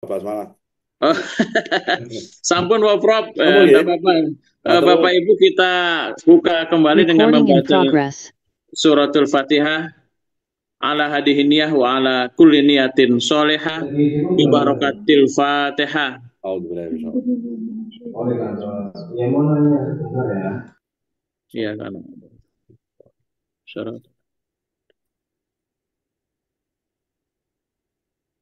Apa semangat? Oh, sampun Pak Prof, Apa enggak nggih? apa-apa. Matur Bapak nuwun. Ibu kita buka kembali dengan Recording in membaca progress. suratul Fatihah ala hadihiniyah wa ala kulli niyatin solehah bi barakatil Fatihah. Auzubillahi minasyaitonir Oleh kantor. Yang mau nanya sebentar ya. Iya kan. Surat.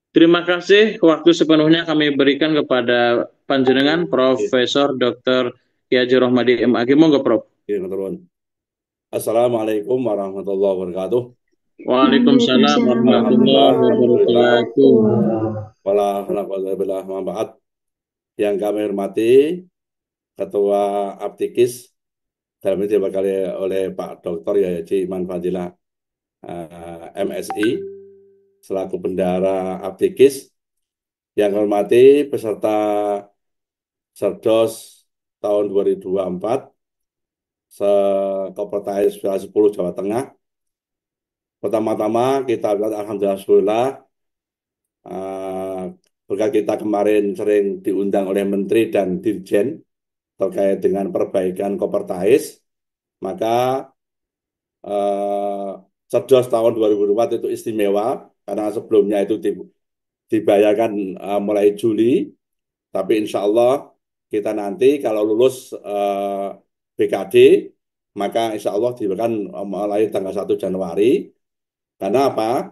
Terima kasih waktu sepenuhnya kami berikan kepada panjenengan rajim. Profesor Dr. Ki Haji Rohmadi MAG. Monggo Prof. Nggih, matur nuwun. Assalamualaikum warahmatullahi wabarakatuh. Waalaikumsalam Alhamdulillah, warahmatullahi alhamdulillah, wabarakatuh. wala haula wala quwwata illa billah. Yang kami hormati Ketua Aptikis dalam ini dibakali oleh Pak Dr. Haji Iman Fadilah MSI selaku Bendahara Aptikis. Yang kami hormati peserta Serdos tahun 2024 Kopertais 10 Jawa Tengah. Pertama-tama kita bilang alhamdulillah eh, berkat kita kemarin sering diundang oleh Menteri dan Dirjen terkait dengan perbaikan Kopertais, maka eh, Cerdos tahun 2024 itu istimewa karena sebelumnya itu dibayarkan mulai Juli, tapi insya Allah kita nanti kalau lulus BKD maka insya Allah diberikan mulai tanggal 1 Januari. Karena apa?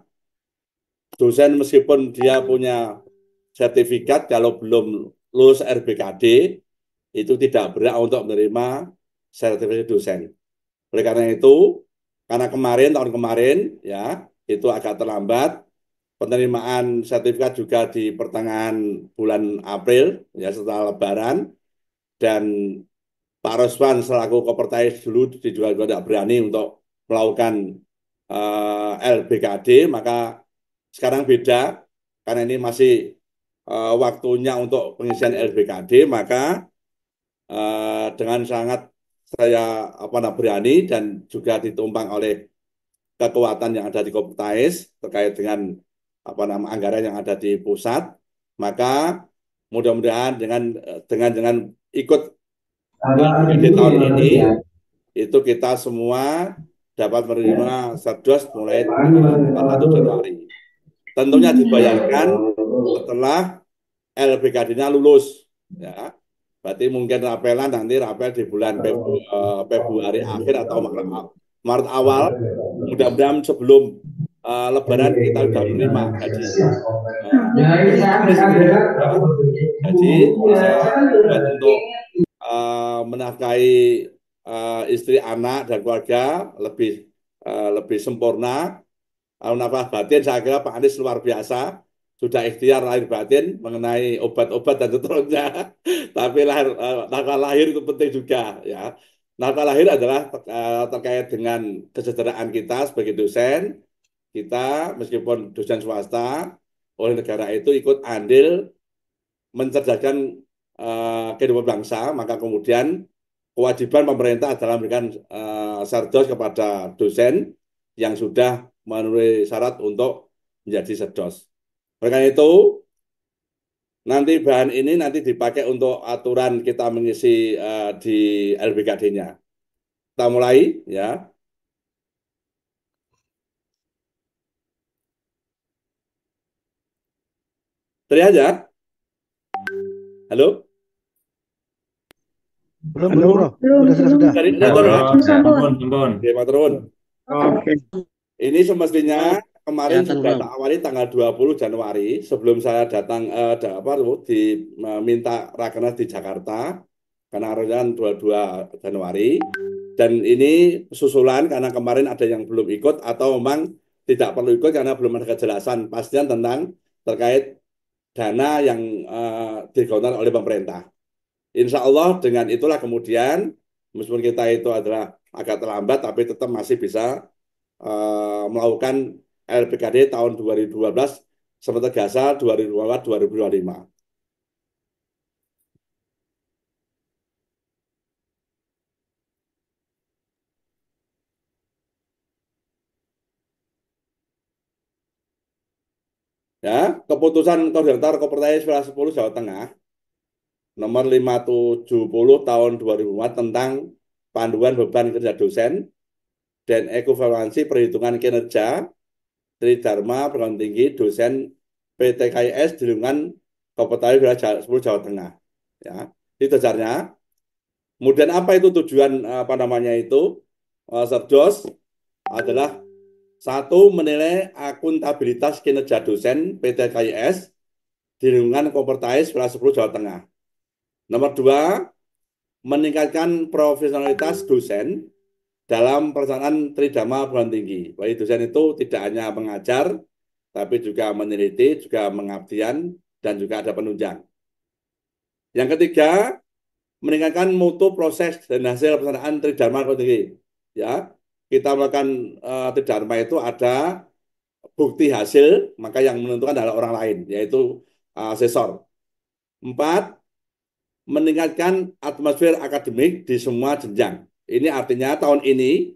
Dosen meskipun dia punya sertifikat kalau belum lulus RBKD itu tidak berhak untuk menerima sertifikat dosen. Oleh karena itu, karena kemarin tahun kemarin ya itu agak terlambat, penerimaan sertifikat juga di pertengahan bulan April ya setelah Lebaran, dan Pak Roswan selaku Kopertais dulu juga tidak berani untuk melakukan LBKD, maka sekarang beda karena ini masih waktunya untuk pengisian LBKD, maka dengan sangat saya berani dan juga ditumpang oleh kekuatan yang ada di Kopertais terkait dengan anggaran yang ada di pusat, maka mudah-mudahan dengan ikut Agak LBKD dulu tahun ya ini berarti ya. itu kita semua dapat Ya. menerima Serdos mulai tanggal 1 Dulu. Januari. Tentunya dibayarkan setelah LBKD-nya lulus. Ya, berarti mungkin rapelan nanti rapel di bulan Februari akhir atau Maret awal. Mudah-mudahan sebelum Lebaran kita sudah menerima gaji. Nah, ini Terus saya gratis gitu. dengar Ya. aku berpikir, Gaji ya bisa saya kan buat juga untuk menafkahi istri, anak, dan keluarga lebih lebih sempurna. Kalau nafkah batin, saya kira Pak Anies luar biasa, sudah ikhtiar lahir batin mengenai obat-obat dan seterusnya. Tapi nafkah lahir itu penting juga, ya. Nafkah lahir adalah terkait dengan kesejahteraan kita sebagai dosen. Kita meskipun dosen swasta oleh negara itu ikut andil mencerdaskan kehidupan bangsa, maka kemudian kewajiban pemerintah adalah memberikan serdos kepada dosen yang sudah memenuhi syarat untuk menjadi serdos. Oleh karena itu, nanti bahan ini nanti dipakai untuk aturan kita mengisi di LBKD-nya. Kita mulai, ya. Teri aja. Halo? Belum, Halo? belum, Bro. Belum, Sudah, belum. sudah. Dari Ya, motor ya? Bro. Ya. Sampun. Ampun. Oke, motor. Oke. Ini semestinya kemarin Kelihatan sudah belum? tak awali tanggal 20 Januari sebelum saya datang diminta Rakernas di Jakarta karena rencana 22 Januari, dan ini susulan karena kemarin ada yang belum ikut atau memang tidak perlu ikut karena belum ada kejelasan pastian tentang terkait dana yang digelontorkan oleh pemerintah. Insya Allah dengan itulah kemudian meskipun kita itu adalah agak terlambat tapi tetap masih bisa melakukan LPKD tahun 2012 sementara gasa 2024-2025. Ya, keputusan Koordinator Koperasi Wilayah 10 Jawa Tengah nomor 570 tahun 2004 tentang panduan beban kerja dosen dan ekuivalensi perhitungan kinerja Tridharma Perguruan Tinggi dosen PTKIS di lingkungan Koperasi Wilayah 10 Jawa Tengah. Ya, itu dasarnya. Kemudian apa itu tujuan apa namanya itu Serdos adalah satu, menilai akuntabilitas kinerja dosen PTKIS di lingkungan Kopertais Wilayah 10 Jawa Tengah. Nomor dua, meningkatkan profesionalitas dosen dalam pelaksanaan Tridharma Perguruan Tinggi. Baik dosen itu tidak hanya mengajar, tapi juga meneliti, juga mengabdian, dan juga ada penunjang. Yang ketiga, meningkatkan mutu proses dan hasil pelaksanaan Tridharma Perguruan Tinggi. Ya, kita melakukan Tridharma itu ada bukti hasil, maka yang menentukan adalah orang lain, yaitu asesor. Empat, meningkatkan atmosfer akademik di semua jenjang. Ini artinya tahun ini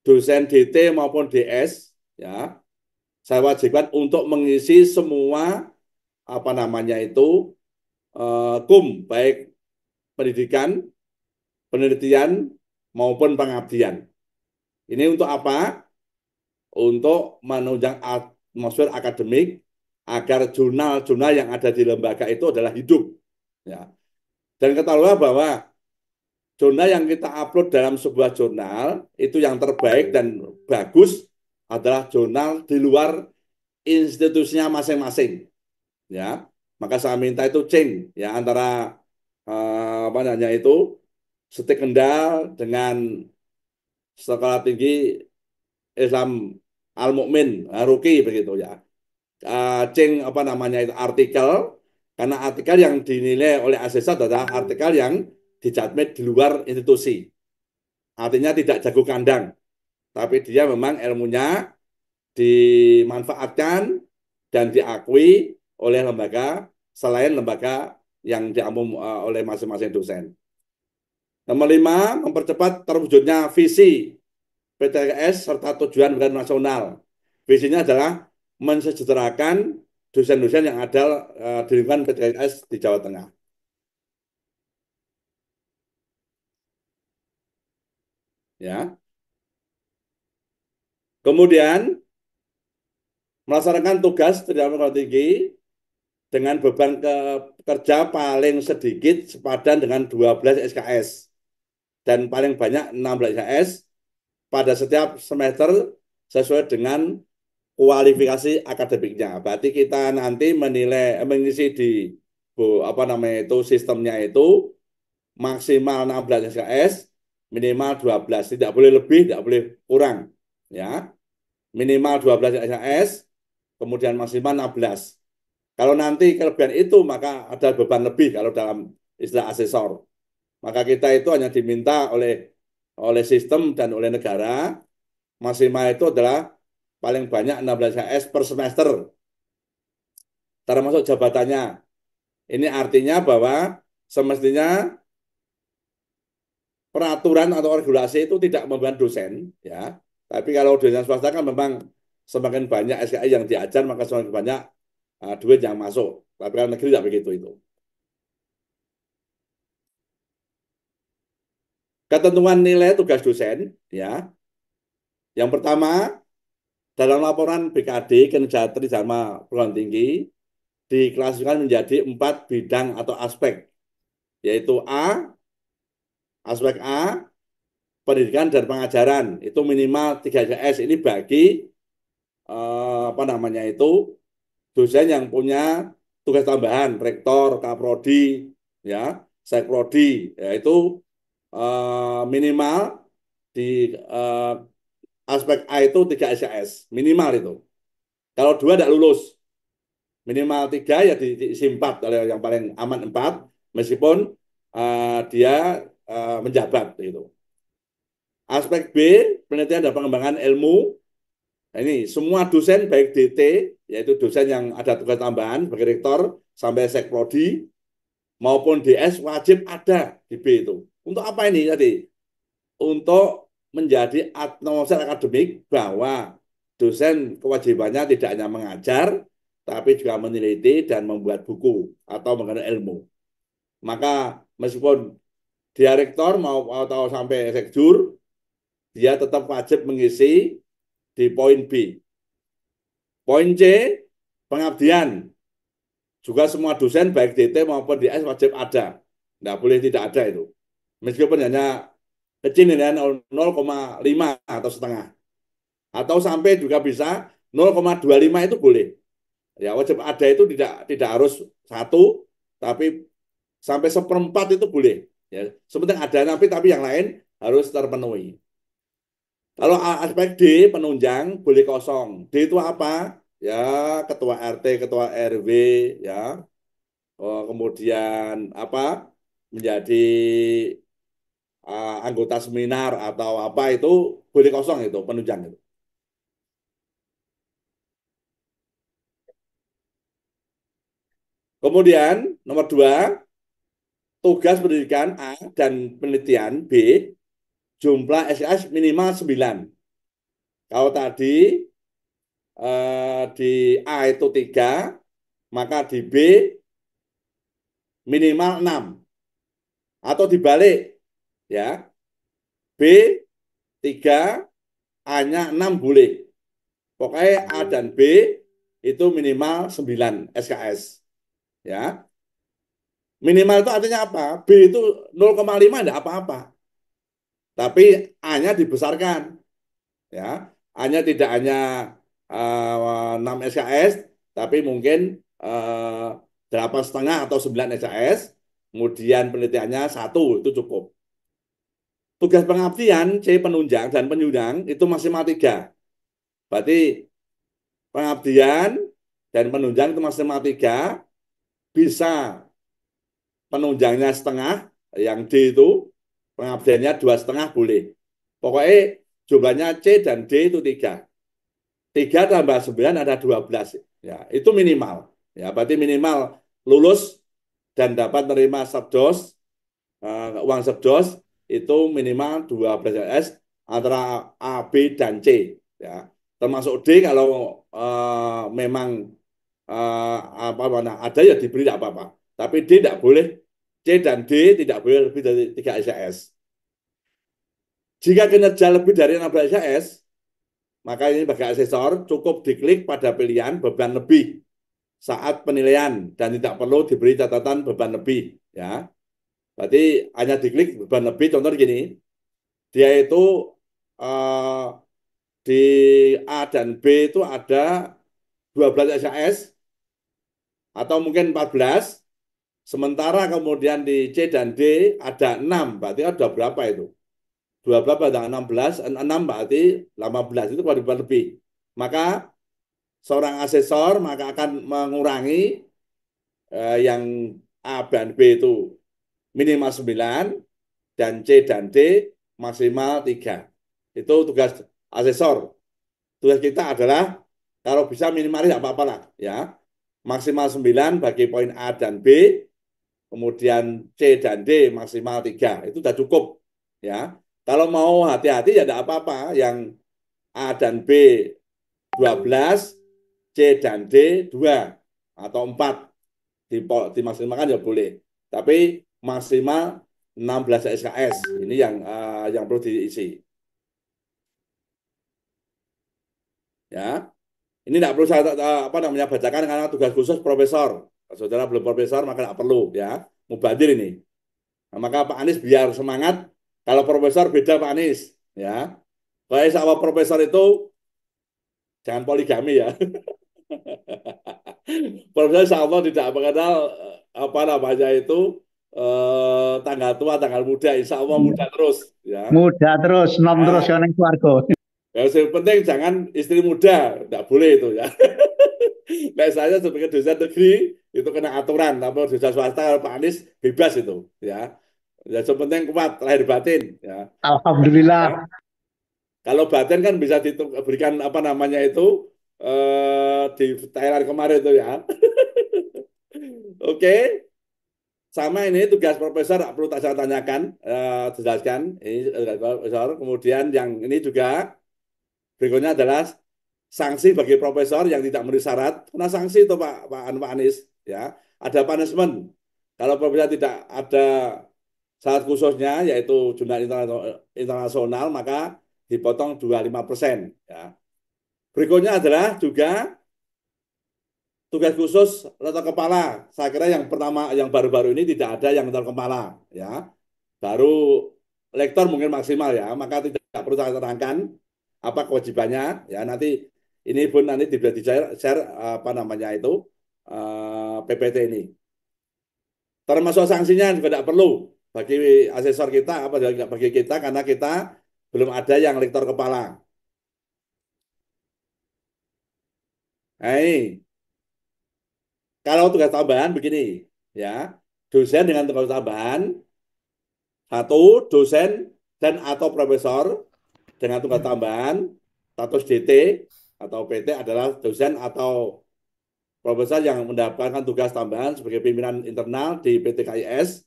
dosen DT maupun DS ya saya wajibkan untuk mengisi semua apa namanya itu baik pendidikan, penelitian maupun pengabdian. Ini untuk apa? Untuk menunjang atmosfer akademik agar jurnal-jurnal yang ada di lembaga itu adalah hidup. Ya. Dan ketahuilah bahwa jurnal yang kita upload dalam sebuah jurnal itu yang terbaik dan bagus adalah jurnal di luar institusinya masing-masing. Ya, maka saya minta itu change ya antara apa namanya itu Setik Kendal dengan Sekolah Tinggi Islam Al Mukmin Ruki begitu ya. Ceng apa namanya itu artikel karena artikel yang dinilai oleh asesor adalah artikel yang dijudgment di luar institusi. Artinya tidak jago kandang, tapi dia memang ilmunya dimanfaatkan dan diakui oleh lembaga selain lembaga yang diambil oleh masing-masing dosen. Nomor 5, mempercepat terwujudnya visi PTKS serta tujuan bukan nasional. Visinya adalah mensejahterakan dosen-dosen yang ada di lingkungan PTKS di Jawa Tengah. Ya. Kemudian melaksanakan tugas Tridharma Perguruan Tinggi dengan beban kerja paling sedikit sepadan dengan 12 SKS dan paling banyak 16 SKS pada setiap semester sesuai dengan kualifikasi akademiknya. Berarti kita nanti menilai mengisi di apa namanya itu sistemnya itu maksimal 16 SKS, minimal 12. Tidak boleh lebih, tidak boleh kurang. Ya. Minimal 12 SKS, kemudian maksimal 16. Kalau nanti kelebihan itu maka ada beban lebih kalau dalam istilah asesor. Maka kita itu hanya diminta oleh sistem dan oleh negara maksimal itu adalah paling banyak 16 KS per semester termasuk jabatannya. Ini artinya bahwa semestinya peraturan atau regulasi itu tidak membeban dosen ya. Tapi kalau dosen swasta kan memang semakin banyak SKI yang diajar maka semakin banyak duit yang masuk. Tapi kalau negeri tidak begitu itu. Ketentuan nilai tugas dosen ya. Yang pertama, dalam laporan BKD kinerja Tridharma Perguruan Tinggi diklasifikasikan menjadi 4 bidang atau aspek, yaitu aspek A, pendidikan dan pengajaran, itu minimal 3 KS. Ini bagi apa namanya itu dosen yang punya tugas tambahan, rektor, kaprodi, ya, sekprodi, yaitu minimal di aspek A itu 3 SKS, minimal itu. Kalau 2 tidak lulus, minimal 3 ya diisi 4, kalau yang paling aman 4, meskipun dia menjabat gitu. Aspek B, penelitian dan pengembangan ilmu. Nah, ini semua dosen baik DT, yaitu dosen yang ada tugas tambahan sebagai rektor sampai sekprodi, maupun DS wajib ada di B itu. Untuk apa ini tadi? Untuk menjadi atmosfer akademik bahwa dosen kewajibannya tidak hanya mengajar, tapi juga meneliti dan membuat buku atau mengenai ilmu. Maka meskipun dia rektor mau atau sampai sekjur, dia tetap wajib mengisi di poin B. Poin C, pengabdian. Juga semua dosen baik DT maupun DS wajib ada. Nggak boleh tidak ada itu. Meskipun hanya kecil ini 0,5 atau setengah. Atau sampai juga bisa 0,25 itu boleh. Ya wajib ada itu tidak harus satu, tapi sampai seperempat itu boleh. Ya, sepenting ada tapi yang lain harus terpenuhi. Kalau aspek D penunjang boleh kosong. D itu apa? Ya ketua RT, ketua RW, ya. Oh, kemudian apa? Menjadi anggota seminar atau apa itu boleh kosong itu penunjang itu. Kemudian nomor 2, tugas pendidikan A dan penelitian B, jumlah SKS minimal 9. Kalau tadi di A itu 3, maka di B minimal 6. Atau dibalik, ya. B 3, A-nya 6 boleh. Pokoknya A dan B itu minimal 9 SKS. Ya. Minimal itu artinya apa? B itu 0,5 enggak apa-apa. Tapi A-nya dibesarkan. Ya. A-nya tidak hanya 6 SKS, tapi mungkin 8,5 atau 9 SKS. Kemudian penelitiannya 1, itu cukup. Tugas pengabdian C penunjang dan penyunjang itu maksimal 3. Berarti pengabdian dan penunjang itu maksimal 3, bisa penunjangnya setengah, yang D itu pengabdiannya 2,5 boleh. Pokoknya jumlahnya C dan D itu 3. 3 tambah 9 ada 12. Ya, itu minimal. Ya, berarti minimal lulus dan dapat menerima subdos, uang subdos itu minimal 12 S antara A, B, dan C. Ya. Termasuk D kalau memang apa mana ada ya diberi tidak apa-apa. Tapi D tidak boleh, C dan D tidak boleh lebih dari 3 SKS. Jika kinerja lebih dari 16 SKS, maka ini bagi asesor cukup diklik pada pilihan beban lebih saat penilaian dan tidak perlu diberi catatan beban lebih. Ya, berarti hanya diklik beban lebih. Contoh gini, dia itu eh, di A dan B itu ada 12 SKS atau mungkin 14, sementara kemudian di C dan D ada 6, berarti ada berapa itu? 12 pada 16, 6 berarti 18, itu kewajiban lebih. Maka seorang asesor maka akan mengurangi yang A dan B itu minimal 9 dan C dan D maksimal 3. Itu tugas asesor. Tugas kita adalah kalau bisa minimalis apa-apa lah ya. Maksimal 9 bagi poin A dan B, kemudian C dan D maksimal 3. Itu sudah cukup ya. Kalau mau hati-hati ya tidak apa-apa, yang A dan B 12, C dan D 2 atau 4 dimaksimalkan ya boleh. Tapi maksimal 16 SKS. Ini yang perlu diisi. Ya. Ini tidak perlu saya apa namanya bacakan karena tugas khusus profesor. Saudara belum profesor maka tidak perlu ya. Mubadir ini. Nah, maka Pak Anies biar semangat. Kalau profesor beda Pak Anies ya. Kalau sama profesor itu jangan poligami ya. Profesor insya Allah tidak mengenal apa namanya itu tanggal tua, tanggal muda. Insya Allah muda terus ya. Muda terus, nom terus Nah, yang ning swarga. yang penting jangan istri muda, tidak boleh itu ya. Nah, saya sebagai dosen negeri itu kena aturan, tapi dosen swasta Pak Anies bebas itu ya. Ya, yang penting kuat lahir batin ya. Alhamdulillah. Ya. Kalau batin kan bisa diberikan apa namanya itu di Thailand kemarin itu ya. Oke, sama ini tugas profesor perlu saya tanyakan, jelaskan ini profesor. Kemudian yang ini juga berikutnya adalah sanksi bagi profesor yang tidak memenuhi syarat, kena sanksi itu Pak Anies, ya. Ada punishment. Kalau profesor tidak ada syarat khususnya yaitu jurnal internasional maka dipotong 25%, ya. Berikutnya adalah juga tugas khusus letter kepala. Saya kira yang pertama, yang baru-baru ini tidak ada yang letter kepala, ya. Baru lektor mungkin maksimal, ya. Maka tidak perlu saya terangkan apa kewajibannya, ya. Nanti ini pun nanti bisa di-share apa namanya itu PPT ini. Termasuk sanksinya juga tidak perlu bagi asesor kita apa bagi kita karena kita belum ada yang lektor kepala. Nah, ini. Kalau tugas tambahan begini, ya, dosen dengan tugas tambahan, satu dosen dan atau profesor dengan tugas tambahan, status DT atau PT adalah dosen atau profesor yang mendapatkan tugas tambahan sebagai pimpinan internal di PT KIS,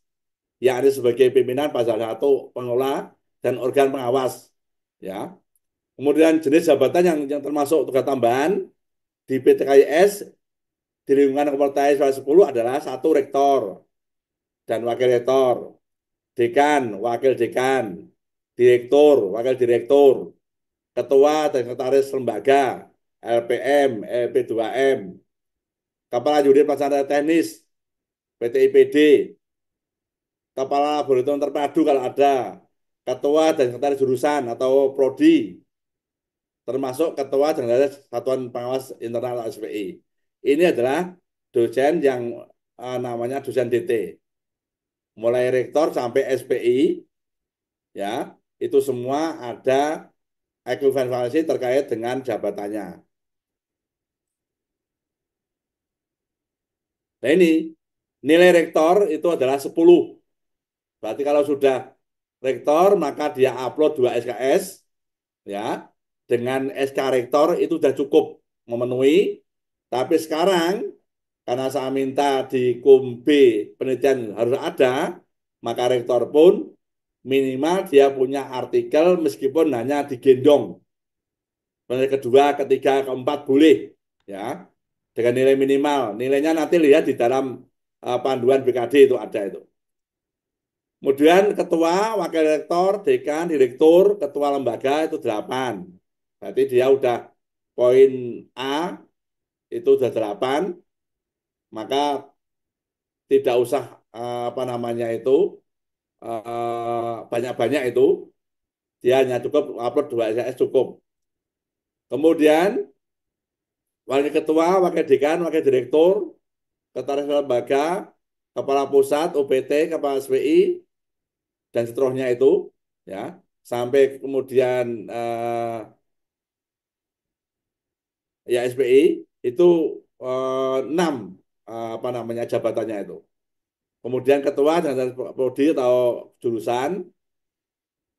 yakni sebagai pimpinan pada satu pengelola dan organ pengawas, ya. Kemudian jenis jabatan yang termasuk tugas tambahan di PT KIS di lingkungan Kementerian 10 adalah satu rektor dan wakil rektor, dekan, wakil dekan, direktur, wakil direktur, ketua dan sekretaris lembaga, LPM, LP2M, kepala unit pelaksana teknis, PT IPD, kepala laboratorium terpadu kalau ada, ketua dan sekretaris jurusan atau prodi, termasuk ketua dan sekretaris satuan pengawas internal SPI. Ini adalah dosen yang namanya dosen DT. Mulai rektor sampai SPI, ya, itu semua ada ekuivalensi terkait dengan jabatannya. Nah ini, nilai rektor itu adalah 10. Berarti kalau sudah rektor, maka dia upload 2 SKS, ya, dengan SK rektor itu sudah cukup memenuhi. Tapi sekarang, karena saya minta di KUM B penelitian harus ada, maka rektor pun minimal dia punya artikel meskipun hanya digendong. Penelitian kedua, ketiga, keempat boleh, ya, dengan nilai minimal. Nilainya nanti lihat di dalam panduan BKD itu ada itu. Kemudian ketua, wakil rektor, dekan, direktur, ketua lembaga itu 8. Berarti dia udah poin A itu udah 8, maka tidak usah apa namanya itu banyak-banyak itu, dia hanya cukup upload 2 SKS cukup. Kemudian wakil ketua, wakil dekan, wakil direktur, kepala lembaga, kepala pusat, UPT, kepala SPI, dan seterusnya itu, ya, sampai kemudian ya SPI itu 6 apa namanya jabatannya itu. Kemudian ketua dan prodi atau jurusan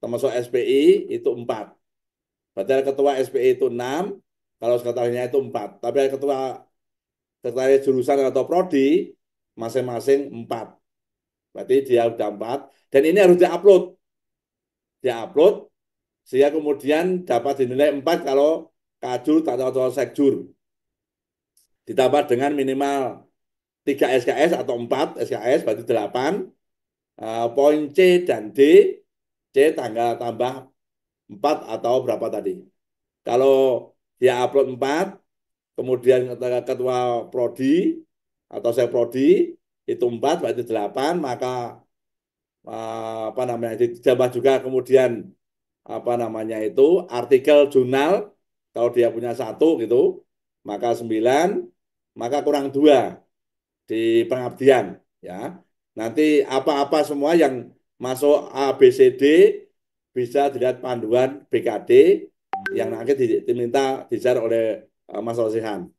termasuk SPI itu 4. Berarti ketua SPI itu 6, kalau sekretarisnya itu 4. Tapi ketua sekretaris jurusan atau prodi masing-masing 4. Berarti dia udah 4. Dan ini harus diupload. Diupload sehingga kemudian dapat dinilai 4 kalau kajur atau sekjur. Ditambah dengan minimal 3 SKS atau 4 SKS berarti 8. Poin C dan D, C tanggal tambah 4 atau berapa tadi. Kalau dia upload 4, kemudian ketua prodi atau saya prodi itu 4 berarti 8, maka apa namanya ditambah juga kemudian apa namanya itu artikel jurnal kalau dia punya 1 gitu, maka 9, maka kurang 2 di pengabdian, ya. Nanti apa-apa semua yang masuk A, B, C, D bisa dilihat panduan BKD yang nanti diminta di-share oleh Mas Rosihan.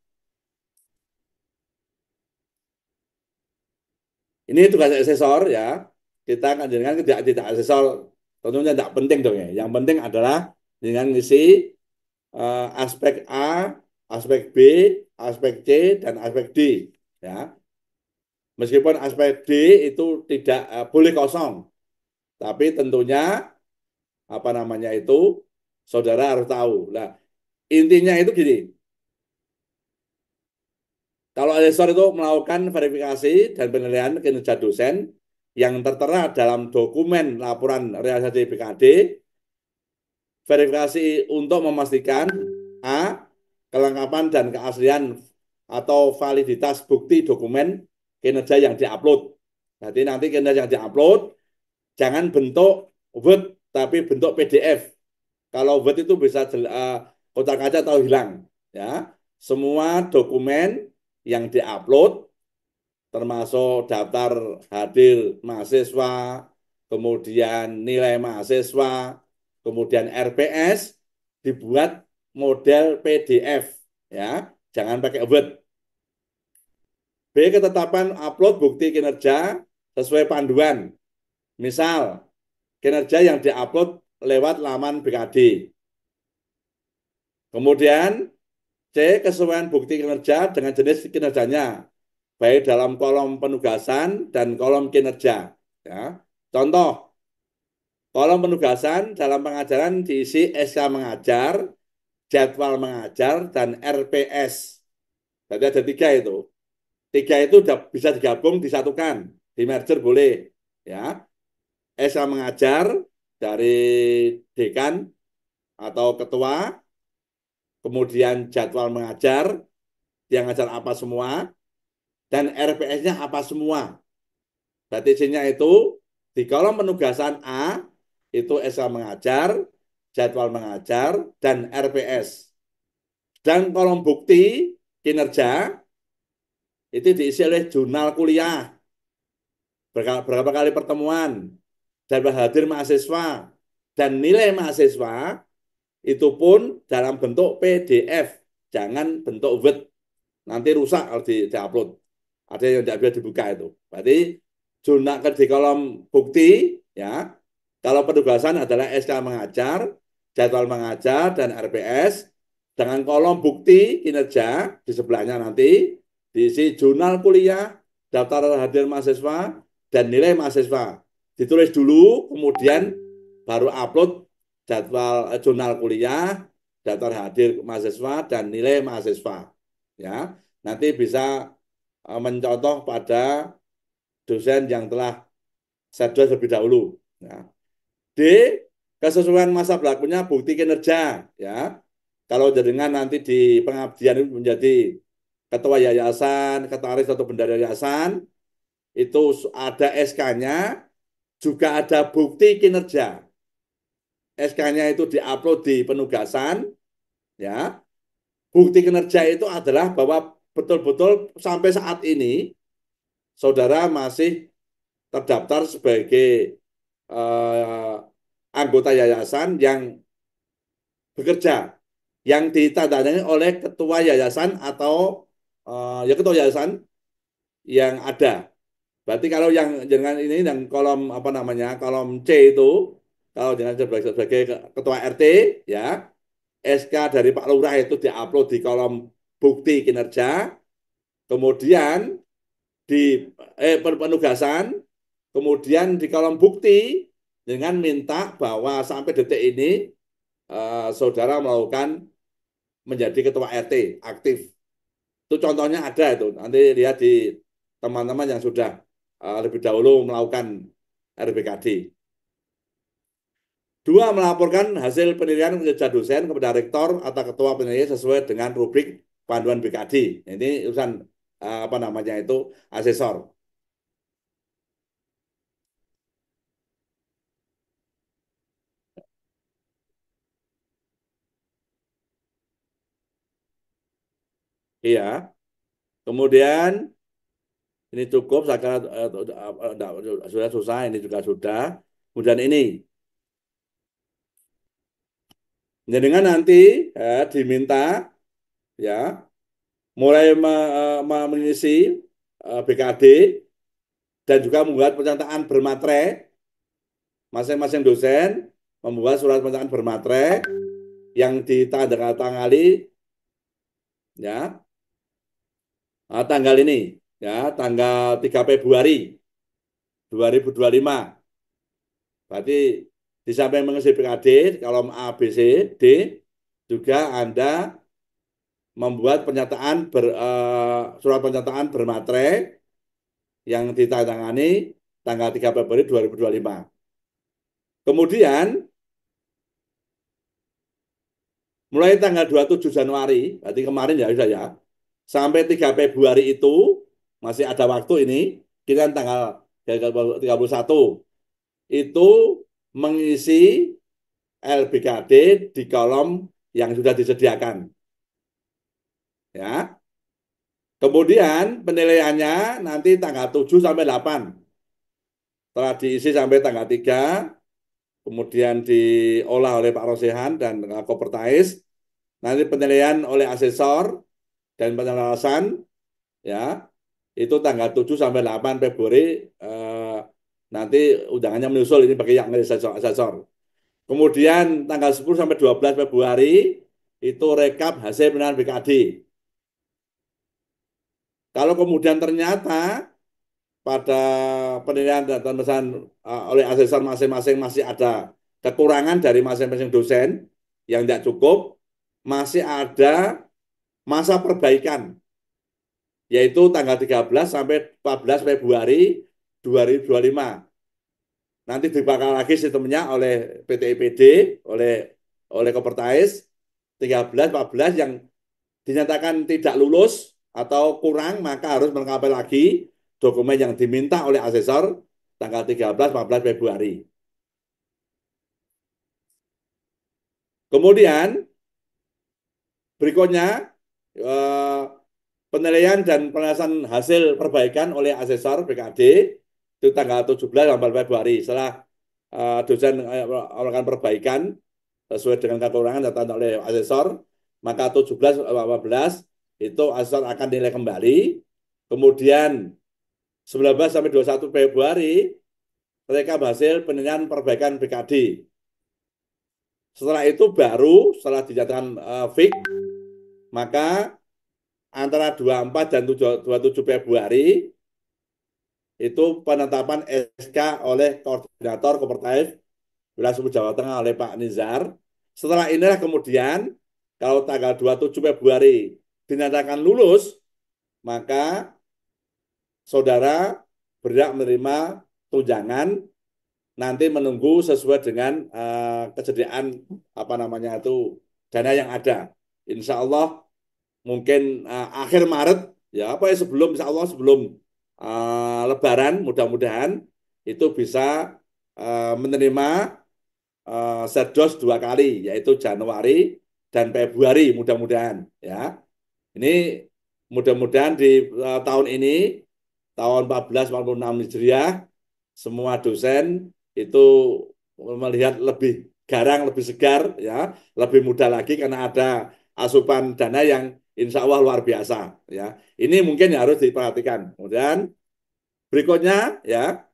Ini tugas asesor, ya. Kita kan jangan tidak asesor, tentunya tidak penting dong, ya. Yang penting adalah dengan ngisi aspek A, aspek B, aspek C, dan aspek D, ya. Meskipun aspek D itu tidak boleh kosong, tapi tentunya apa namanya itu saudara harus tahu. Nah, intinya itu gini, Kalau asesor itu melakukan verifikasi dan penilaian kinerja dosen yang tertera dalam dokumen laporan realisasi BKD, verifikasi untuk memastikan A. Kelengkapan dan keaslian atau validitas bukti dokumen kinerja yang diupload. Jadi nanti kinerja yang diupload jangan bentuk Word tapi bentuk PDF. Kalau Word itu bisa kotak kaca atau hilang. Ya, semua dokumen yang diupload termasuk daftar hadir mahasiswa, kemudian nilai mahasiswa, kemudian RPS dibuat model PDF, ya, jangan pakai Word. B. Ketetapan upload bukti kinerja sesuai panduan. Misal, kinerja yang diupload lewat laman BKD. Kemudian C. Kesesuaian bukti kinerja dengan jenis kinerjanya, baik dalam kolom penugasan dan kolom kinerja. Ya. Contoh, kolom penugasan dalam pengajaran diisi SK mengajar, jadwal mengajar, dan RPS. Jadi ada tiga itu. Tiga itu bisa digabung, disatukan, di merger boleh. Ya, SK mengajar dari dekan atau ketua, kemudian jadwal mengajar, dia ngajar apa semua, dan RPS-nya apa semua. Berarti isinya itu di kolom penugasan A itu SK mengajar, jadwal mengajar, dan RPS. Dan kolom bukti kinerja itu diisi oleh jurnal kuliah, berapa kali pertemuan, dan hadir mahasiswa, dan nilai mahasiswa itu pun dalam bentuk PDF, jangan bentuk Word. Nanti rusak kalau di-upload. Ada yang tidak bisa dibuka itu. Berarti jurnal di kolom bukti, ya, kalau penugasan adalah SK mengajar, jadwal mengajar, dan RPS. Dengan kolom bukti kinerja di sebelahnya nanti diisi jurnal kuliah, daftar hadir mahasiswa, dan nilai mahasiswa. Ditulis dulu, kemudian baru upload jadwal jurnal kuliah, daftar hadir mahasiswa, dan nilai mahasiswa. Ya, nanti bisa mencontoh pada dosen yang telah saya lebih dahulu. Ya. D. Kesesuaian masa berlakunya bukti kinerja. Ya, kalau jaringan nanti di pengabdian itu menjadi ketua yayasan, ketaris atau bendahara yayasan, itu ada SK-nya, juga ada bukti kinerja. SK-nya itu diupload di penugasan, ya. Bukti kinerja itu adalah bahwa betul-betul sampai saat ini saudara masih terdaftar sebagai eh, anggota yayasan yang bekerja, yang ditandai oleh ketua yayasan atau ya ketua yayasan yang ada. Berarti kalau yang dengan ini yang kolom apa namanya kolom C itu, kalau dengan sebagai ketua RT, ya, SK dari Pak Lurah itu diupload di kolom bukti kinerja, kemudian di penugasan, kemudian di kolom bukti dengan minta bahwa sampai detik ini saudara melakukan menjadi ketua RT aktif. Itu contohnya ada itu. Nanti lihat di teman-teman yang sudah lebih dahulu melakukan RBKD. Dua, melaporkan hasil penilaian kinerja dosen kepada rektor atau ketua penilaian sesuai dengan rubrik panduan BKD. Ini urusan apa namanya itu asesor. Iya. Kemudian ini cukup, saya kira sudah susah, ini juga sudah. Kemudian ini, dengan nanti diminta ya mulai mengisi BKD dan juga membuat pernyataan bermaterai. Masing-masing dosen membuat surat pernyataan bermaterai yang ditandatangani ya tanggal ini ya tanggal 3 Februari 2025. Berarti di samping mengisi BKD kolom A, B, C, D juga Anda membuat surat pernyataan bermaterai yang ditandatangani tanggal 3 Februari 2025. Kemudian mulai tanggal 27 Januari, berarti kemarin ya sudah ya, sampai 3 Februari itu masih ada waktu ini, kita kan tanggal 31 itu mengisi LBKD di kolom yang sudah disediakan. Ya. Kemudian penilaiannya nanti tanggal 7 sampai 8. Setelah diisi sampai tanggal 3, kemudian diolah oleh Pak Rosehan dan Kopertais, nanti penilaian oleh asesor dan penyelesaian ya itu tanggal 7 sampai 8 Februari nanti undangannya menyusul ini bagi yang asesor. Kemudian tanggal 10 sampai 12 Februari itu rekap hasil penilaian BKD. Kalau kemudian ternyata pada penilaian dan pemesanan oleh asesor masing-masing masih ada kekurangan dari masing-masing dosen yang tidak cukup, masih ada masa perbaikan, yaitu tanggal 13 sampai 14 Februari 2025. Nanti dibakar lagi sistemnya oleh PT IPD, oleh Kopertais, 13, 14 yang dinyatakan tidak lulus atau kurang, maka harus melengkapi lagi dokumen yang diminta oleh asesor tanggal 13-14 Februari. Kemudian berikutnya penilaian dan penjelasan hasil perbaikan oleh asesor BKD itu tanggal 17-18 Februari. Setelah dosen melakukan perbaikan sesuai dengan kekurangan yang ditandatangan oleh asesor, maka 17-18 itu asesor akan nilai kembali. Kemudian 19 sampai 21 Februari rekap hasil penilaian perbaikan BKD. Setelah itu baru setelah dinyatakan fix, maka antara 24 dan 27 Februari itu penetapan SK oleh koordinator Kopertais wilayah Sumut Jawa Tengah oleh Pak Nizar. Setelah inilah kemudian kalau tanggal 27 Februari dinyatakan lulus, maka saudara berhak menerima tunjangan nanti menunggu sesuai dengan kesediaan apa namanya itu dana yang ada. Insya Allah mungkin akhir Maret ya apa ya sebelum Insya Allah sebelum Lebaran mudah-mudahan itu bisa menerima Setdos 2 kali yaitu Januari dan Februari mudah-mudahan ya. Ini mudah-mudahan di tahun ini tahun 1446 Hijriah semua dosen itu melihat lebih garang, lebih segar ya, lebih mudah lagi karena ada asupan dana yang insya Allah luar biasa ya. Ini mungkin harus diperhatikan. Kemudian berikutnya ya,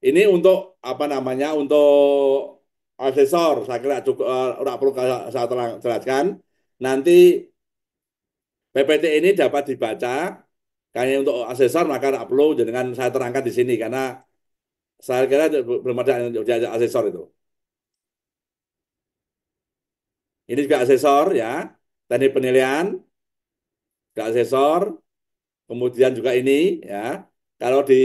ini untuk apa namanya untuk asesor saya kira cukup perlu saya jelaskan. Nanti PPT ini dapat dibaca. Kayaknya untuk asesor maka tidak perlu dengan saya terangkan di sini karena saya kira belum ada yang asesor itu. Ini juga asesor ya, teknik penilaian, juga asesor, kemudian juga ini ya. Kalau di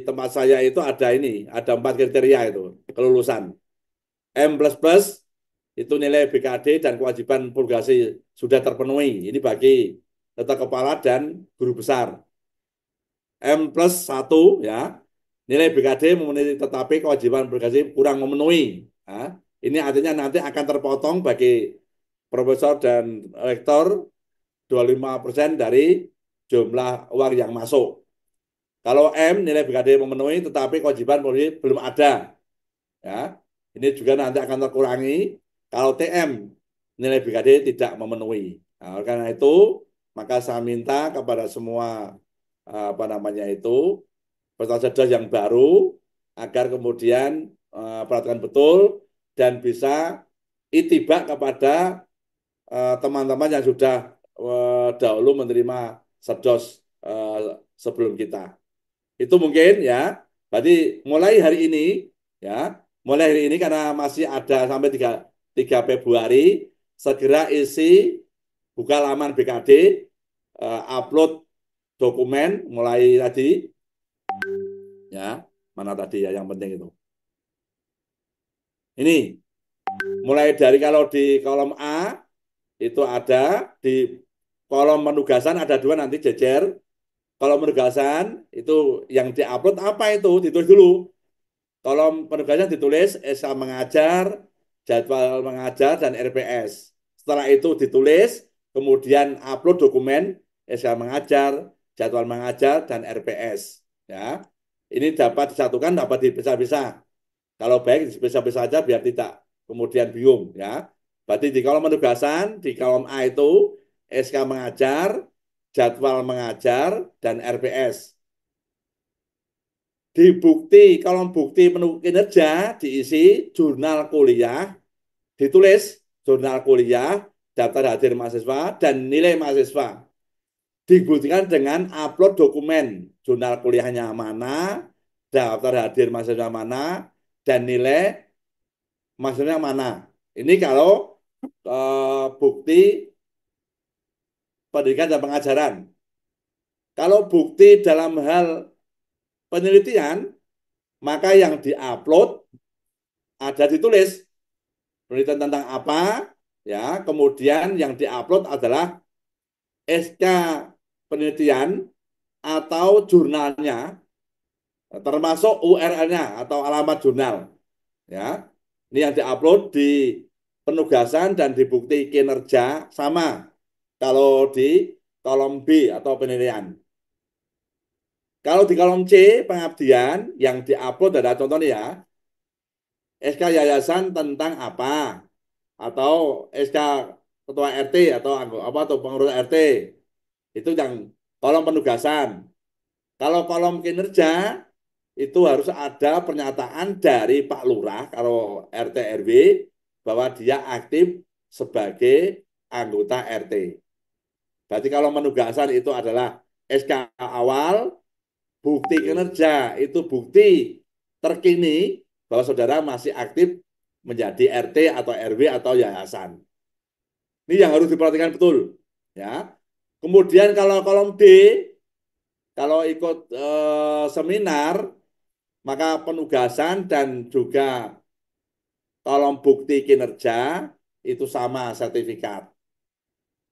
tempat saya itu ada ini, ada 4 kriteria itu kelulusan. M++ itu nilai BKD dan kewajiban purgasi sudah terpenuhi. Ini bagi tata kepala dan guru besar. M+1 ya, nilai BKD memenuhi tetapi kewajiban purgasi kurang memenuhi. Nah, ini artinya nanti akan terpotong bagi profesor dan rektor 25% dari jumlah uang yang masuk. Kalau M nilai BKD memenuhi tetapi kewajiban belum ada. Ya. Ini juga nanti akan terkurangi kalau TM nilai BKD tidak memenuhi. Nah, karena itu maka saya minta kepada semua apa namanya itu peserta cerdas yang baru agar kemudian perhatikan betul dan bisa itibak kepada teman-teman yang sudah dahulu menerima Setdos sebelum kita. Itu mungkin ya. Berarti mulai hari ini ya, mulai hari ini karena masih ada sampai 3 Februari segera isi buka laman BKD, upload dokumen mulai tadi ya, mana tadi ya yang penting itu. Ini mulai dari kalau di kolom A itu ada di kolom penugasan ada 2 nanti jejer. Kolom penugasan itu yang diupload apa itu ditulis dulu. Kolom penugasan ditulis SK mengajar, jadwal mengajar, dan RPS. Setelah itu ditulis, kemudian upload dokumen SK mengajar, jadwal mengajar, dan RPS. Ya, ini dapat disatukan, dapat dipisah-pisah. Kalau baik dipisah-pisah saja biar tidak kemudian bingung. Ya, berarti di kolom penugasan di kolom A itu SK mengajar, jadwal mengajar, dan RPS. Di bukti, kolom bukti kinerja diisi jurnal kuliah, ditulis jurnal kuliah, daftar hadir mahasiswa, dan nilai mahasiswa. Dibuktikan dengan upload dokumen, jurnal kuliahnya mana, daftar hadir mahasiswa mana, dan nilai mahasiswa mana. Ini kalau bukti pendidikan dan pengajaran. Kalau bukti dalam hal penelitian, maka yang diupload ada ditulis penelitian tentang apa, ya. Kemudian yang diupload adalah SK penelitian atau jurnalnya, termasuk URL-nya atau alamat jurnal, ya. Ini yang diupload di penugasan dan di bukti kinerja sama. Kalau di kolom B atau penilaian. Kalau di kolom C pengabdian yang diupload ada contohnya ya, SK yayasan tentang apa, atau SK ketua RT atau apa atau pengurus RT, itu yang kolom penugasan. Kalau kolom kinerja itu harus ada pernyataan dari Pak Lurah kalau RT RW bahwa dia aktif sebagai anggota RT. Berarti kalau penugasan itu adalah SK awal, bukti kinerja itu bukti terkini bahwa saudara masih aktif menjadi RT atau RW atau yayasan. Ini yang harus diperhatikan betul, ya. Kemudian kalau kolom D, kalau ikut seminar, maka penugasan dan juga kolom bukti kinerja itu sama sertifikat.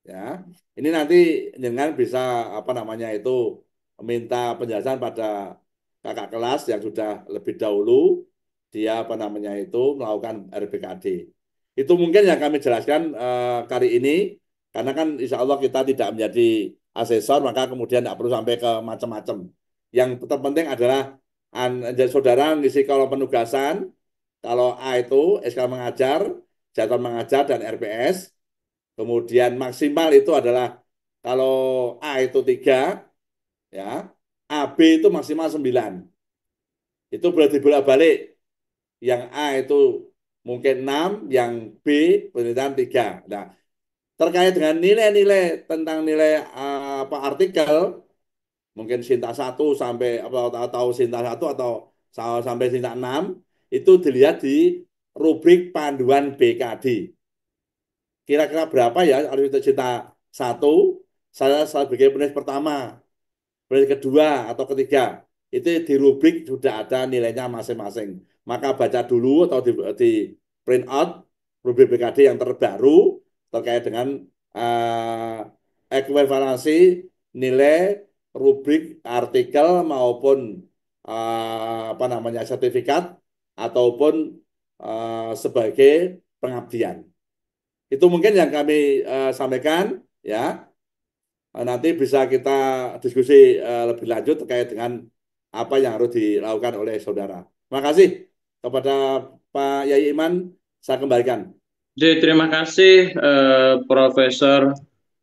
Ya, ini nanti dengan bisa apa namanya itu minta penjelasan pada kakak kelas yang sudah lebih dahulu dia apa namanya itu melakukan RPKD. Itu mungkin yang kami jelaskan kali ini karena kan insya Allah kita tidak menjadi asesor maka kemudian tidak perlu sampai ke macam-macam. Yang terpenting adalah saudara ngisi kolom penugasan kalau A itu SK mengajar, jadwal mengajar dan RPS. Kemudian maksimal itu adalah kalau A itu 3, ya, AB itu maksimal 9. Itu boleh dibolak-balik. Yang A itu mungkin 6, yang B penelitian 3. Nah, terkait dengan nilai-nilai tentang nilai apa artikel, mungkin Sinta 1 sampai atau Sinta 1 atau sampai Sinta 6, itu dilihat di rubrik panduan BKD. Kira-kira berapa ya untuk cinta 1, saya sebagai penulis pertama, penulis kedua atau ketiga, itu di rubrik sudah ada nilainya masing-masing. Maka baca dulu atau di print out rubrik BKD yang terbaru terkait dengan ekuivalensi nilai rubrik artikel maupun apa namanya sertifikat ataupun sebagai pengabdian. Itu mungkin yang kami sampaikan ya. Nanti bisa kita diskusi lebih lanjut terkait dengan apa yang harus dilakukan oleh saudara. Terima kasih kepada Pak Yai Iman, saya kembalikan. Jadi, terima kasih Profesor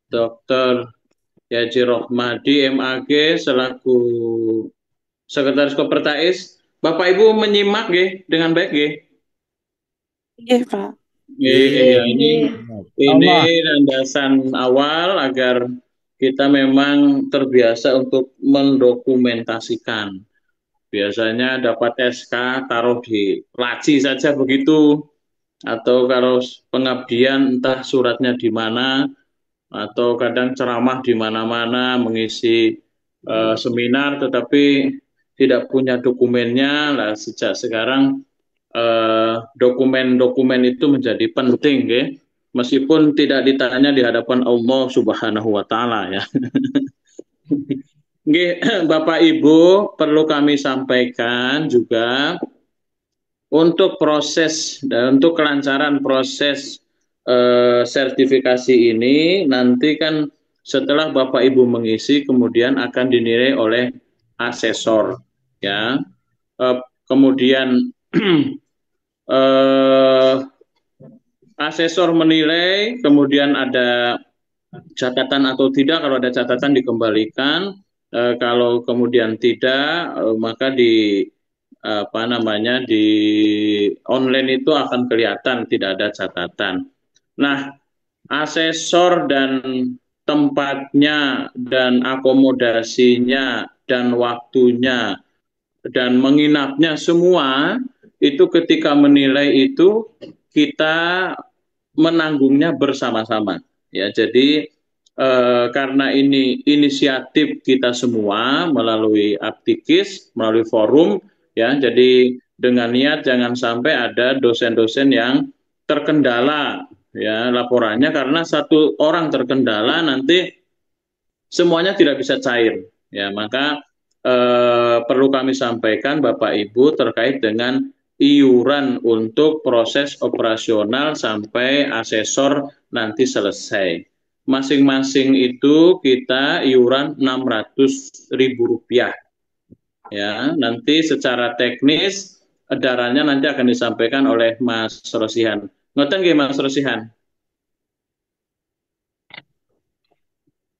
Dr. Yaji Rohmadi MAG selaku Sekretaris Kopertais. Bapak Ibu menyimak ya dengan baik ya. Iya, Pak. Ya, ini landasan awal agar kita memang terbiasa untuk mendokumentasikan. Biasanya dapat SK taruh di laci saja begitu, atau kalau pengabdian entah suratnya di mana, atau kadang ceramah di mana-mana mengisi seminar tetapi tidak punya dokumennya. Lah sejak sekarang dokumen-dokumen itu menjadi penting, ya. Meskipun tidak ditanya di hadapan Allah Subhanahu wa taala, ya. Nggih, Bapak Ibu, perlu kami sampaikan juga untuk proses dan untuk kelancaran proses sertifikasi ini nanti kan setelah Bapak Ibu mengisi kemudian akan dinilai oleh asesor, ya. Kemudian eh, asesor menilai, kemudian ada catatan atau tidak. Kalau ada catatan dikembalikan, kalau kemudian tidak, maka di apa namanya di online itu akan kelihatan tidak ada catatan. Nah, asesor dan tempatnya dan akomodasinya dan waktunya dan menginapnya semua itu ketika menilai itu kita menanggungnya bersama-sama, ya. Jadi karena ini inisiatif kita semua melalui Aptikis, melalui forum, ya. Jadi dengan niat jangan sampai ada dosen-dosen yang terkendala, ya, laporannya, karena satu orang terkendala nanti semuanya tidak bisa cair, ya. Maka perlu kami sampaikan Bapak Ibu terkait dengan iuran untuk proses operasional sampai asesor nanti selesai. Masing-masing itu kita iuran Rp600.000, ya. Nanti secara teknis edarannya nanti akan disampaikan oleh Mas Rosihan. Ngoten nggih Mas Rosihan?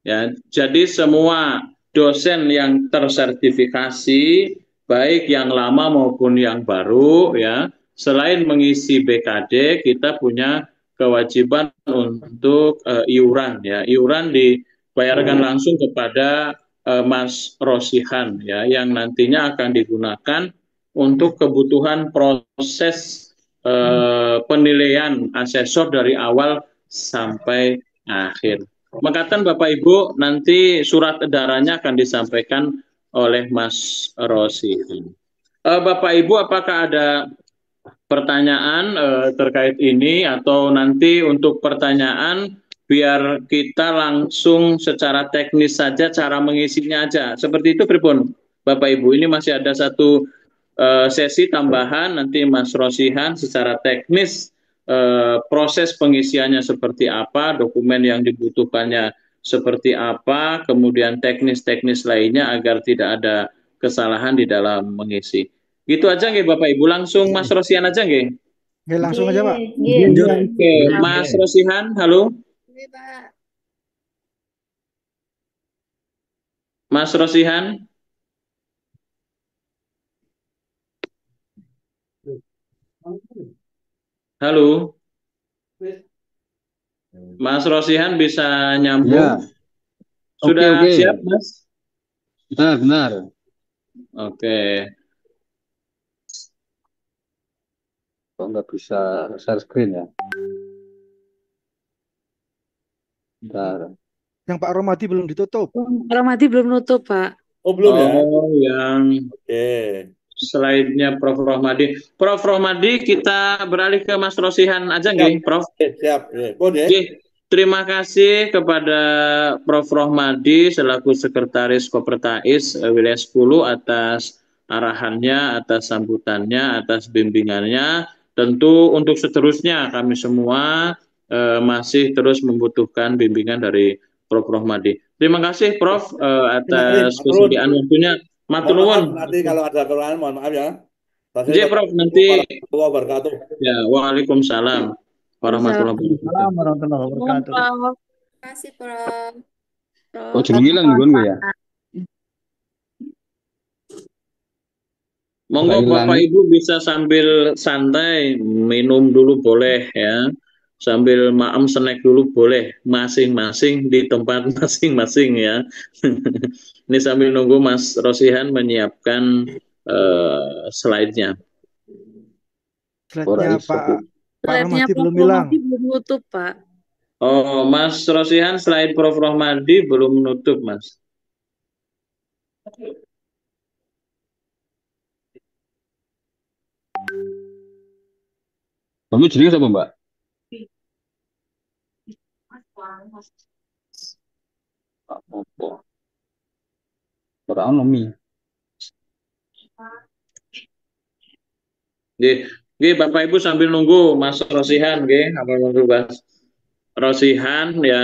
Ya, jadi semua dosen yang tersertifikasi, baik yang lama maupun yang baru, ya, selain mengisi BKD, kita punya kewajiban untuk iuran, ya. Iuran dibayarkan langsung kepada Mas Rosihan, ya, yang nantinya akan digunakan untuk kebutuhan proses penilaian asesor dari awal sampai akhir. Mengatakan Bapak Ibu, nanti surat edarannya akan disampaikan oleh Mas Rosihan. Bapak Ibu, apakah ada pertanyaan terkait ini, atau nanti untuk pertanyaan biar kita langsung secara teknis saja cara mengisinya aja. Seperti itu Pripun, Bapak Ibu. Ini masih ada satu sesi tambahan, nanti Mas Rosihan secara teknis proses pengisiannya seperti apa, dokumen yang dibutuhkannya seperti apa, kemudian teknis-teknis lainnya agar tidak ada kesalahan di dalam mengisi. Gitu aja nggih Bapak Ibu, langsung Mas Rosihan aja nggih. Oke, langsung aja, Pak. Lanjut. Oke, Mas Rosihan, halo. Mas Rosihan. Halo. Mas Rosihan bisa nyambung? Ya. Sudah Oke. siap, Mas? Benar. Oke. Kok nggak bisa share screen ya? Bentar. Yang Pak Romadi belum ditutup. Ramadi belum nutup, Pak. Oh, belum ya? Oh, yang Oke. slide-nya Prof. Rohmadi. Prof. Rohmadi, kita beralih ke Mas Rosihan aja nggih, Prof. Siap. Boleh. Oke, terima kasih kepada Prof. Rohmadi selaku Sekretaris Kopertais Wilayah 10 atas arahannya, atas sambutannya, atas bimbingannya. Tentu untuk seterusnya kami semua masih terus membutuhkan bimbingan dari Prof. Rohmadi. Terima kasih Prof atas kesediaan waktunya. Matur nuwun. Nanti kalau ada kekurangan mohon maaf ya. Oke, Prof, nanti Warahmatullahi wabarakatuh. ya, waalaikumsalam warahmatullahi wabarakatuh. Assalamualaikum warahmatullahi wabarakatuh. Terima kasih, Prof. Oh, jadi hilang gue ya? Monggo Bapak Ibu bisa sambil santai minum dulu boleh, ya. Sambil maem snack dulu boleh, masing-masing di tempat masing-masing, ya. Ini sambil nunggu Mas Rosihan menyiapkan slide-nya. Slide-nya Pak Pak Slide-nya Romadi Prof. belum hilang. Romadi belum nutup, Pak. Oh, Mas Rosihan, selain Prof. Rohmadi belum menutup, Mas. Kamu jadi apa, Mbak? Apa? Orang nomi. Nggih, Bapak Ibu sambil nunggu Mas Rosihan, nggih, sambil nunggu Mas Rosihan ya.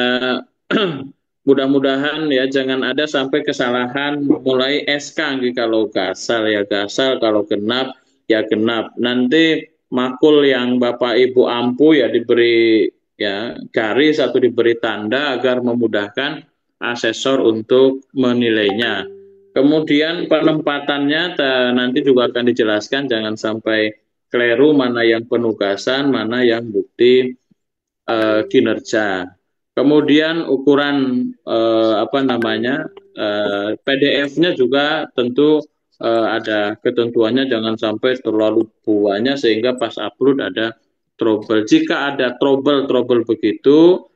Mudah-mudahan ya jangan ada sampai kesalahan mulai SK nggih, kalau gasal ya gasal, kalau genap ya genap. Nanti makul yang Bapak Ibu ampu ya diberi ya garis atau diberi tanda agar memudahkan asesor untuk menilainya. Kemudian penempatannya nanti juga akan dijelaskan, jangan sampai keliru mana yang penugasan, mana yang bukti kinerja. Kemudian ukuran PDF-nya juga tentu ada ketentuannya, jangan sampai terlalu banyak sehingga pas upload ada trouble. Jika ada trouble begitu,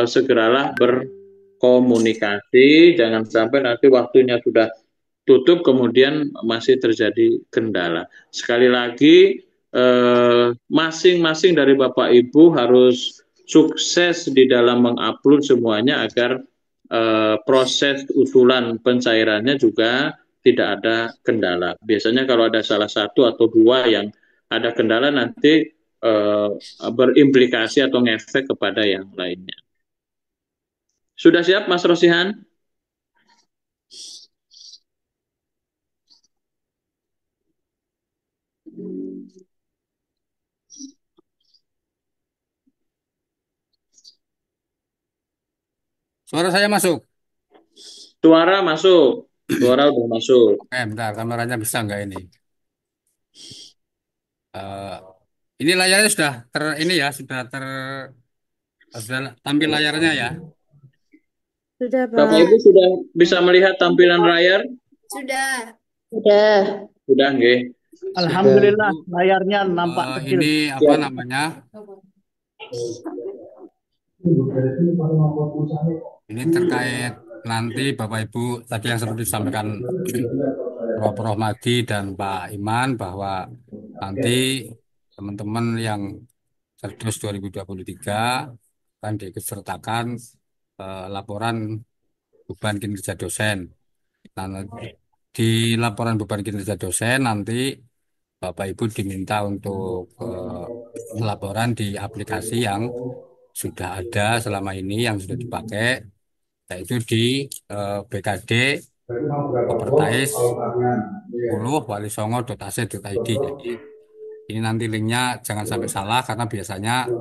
segeralah berkomunikasi, jangan sampai nanti waktunya sudah tutup kemudian masih terjadi kendala. Sekali lagi, masing-masing dari Bapak Ibu harus sukses di dalam mengupload semuanya agar proses usulan pencairannya juga tidak ada kendala. Biasanya kalau ada salah satu atau dua yang ada kendala, nanti berimplikasi atau ngefek kepada yang lainnya. Sudah siap, Mas Rosihan? Suara saya masuk. Suara masuk. Suara udah masuk. Bentar, kameranya bisa nggak ini? Eh, ini layarnya sudah sudah tampil layarnya ya. Sudah, Bapak Pak. Ibu sudah bisa melihat tampilan layar? Sudah. Sudah, nggih. Alhamdulillah, layarnya nampak kecil. Ini apa namanya? Ini terkait nanti Bapak Ibu tadi yang seperti disampaikan Prof. Rohmadi dan Pak Iman bahwa nanti teman-teman yang Cerdas 2023 akan diikutsertakan laporan beban kinerja dosen. Nah, di laporan beban kinerja dosen nanti Bapak Ibu diminta untuk laporan di aplikasi yang sudah ada selama ini, yang sudah dipakai, yaitu di BKD Kopertais 10 walisongo.ac.id. Jadi ini nanti linknya jangan sampai salah, karena biasanya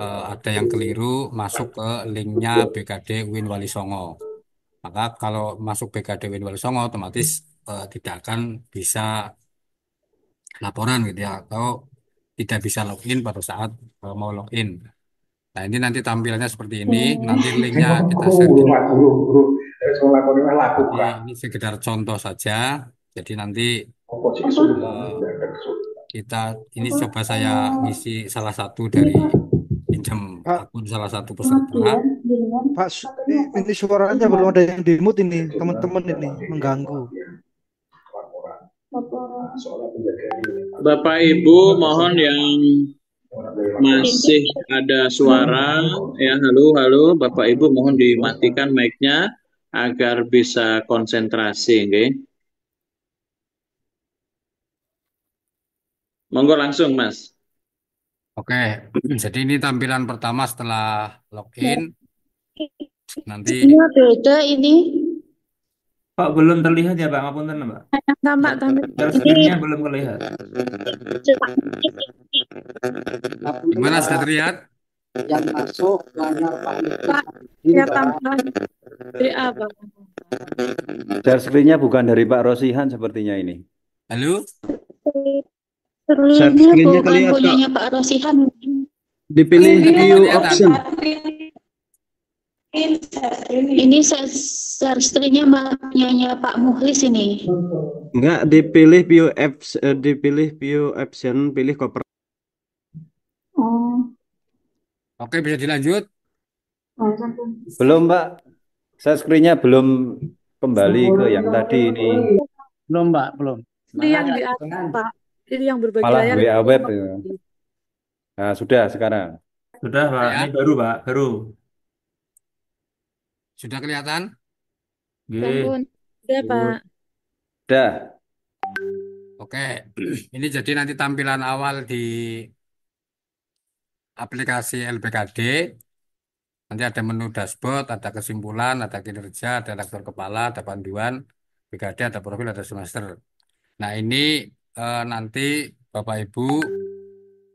ada yang keliru masuk ke linknya BKD UIN Walisongo. Maka kalau masuk BKD UIN Walisongo otomatis tidak akan bisa laporan gitu ya, atau tidak bisa login pada saat mau login. Nah, ini nanti tampilannya seperti ini. Nanti linknya kita share di. Ini sekedar contoh saja. Jadi nanti kita ini coba saya ngisi salah satu dari pinjam akun salah satu peserta. Pak, ini suaranya belum ada yang di mute ini, teman-teman ini mengganggu. Bapak Ibu mohon yang masih ada suara ya, halo Bapak Ibu mohon dimatikan mic-nya agar bisa konsentrasi, nggih. Monggo langsung, Mas. Oke, jadi ini tampilan pertama setelah login. Nanti Ini beda ini. Pak, belum terlihat ya, Pak. Ngapunten, Pak. Tampak. Share screen-nya belum terlihat. gimana, sudah terlihat? Yang masuk layar Pak, ya tampak BA, Pak. share screen-nya bukan dari Pak Rosihan sepertinya ini. Halo? Terlihatnya screen-nya bukan kelihatan. punyanya Pak Rosihan. Dipilih view kelihatan. option. Ini share screen-nya punyanya Pak Muhlis ini. Enggak, dipilih view option, pilih koper. Oh, Oke, bisa dilanjut. oh, satu. Belum, Pak. Saya screen-nya belum kembali ke yang tadi ini. Belum, Mbak, belum. Ini yang di atas, Pak. Ini yang berbagi Malah layar. WA web. Ya. Nah, sudah sekarang. Sudah, Pak. Ini Ya, baru, Pak. Baru. sudah kelihatan? Oke. Sampun. Udah, Pak. Sudah. Oke, ini jadi nanti tampilan awal di aplikasi LPKD. Nanti ada menu dashboard, ada kesimpulan, ada kinerja, ada lektor kepala, ada panduan, BKD, ada profil, ada semester. Nah, ini nanti Bapak Ibu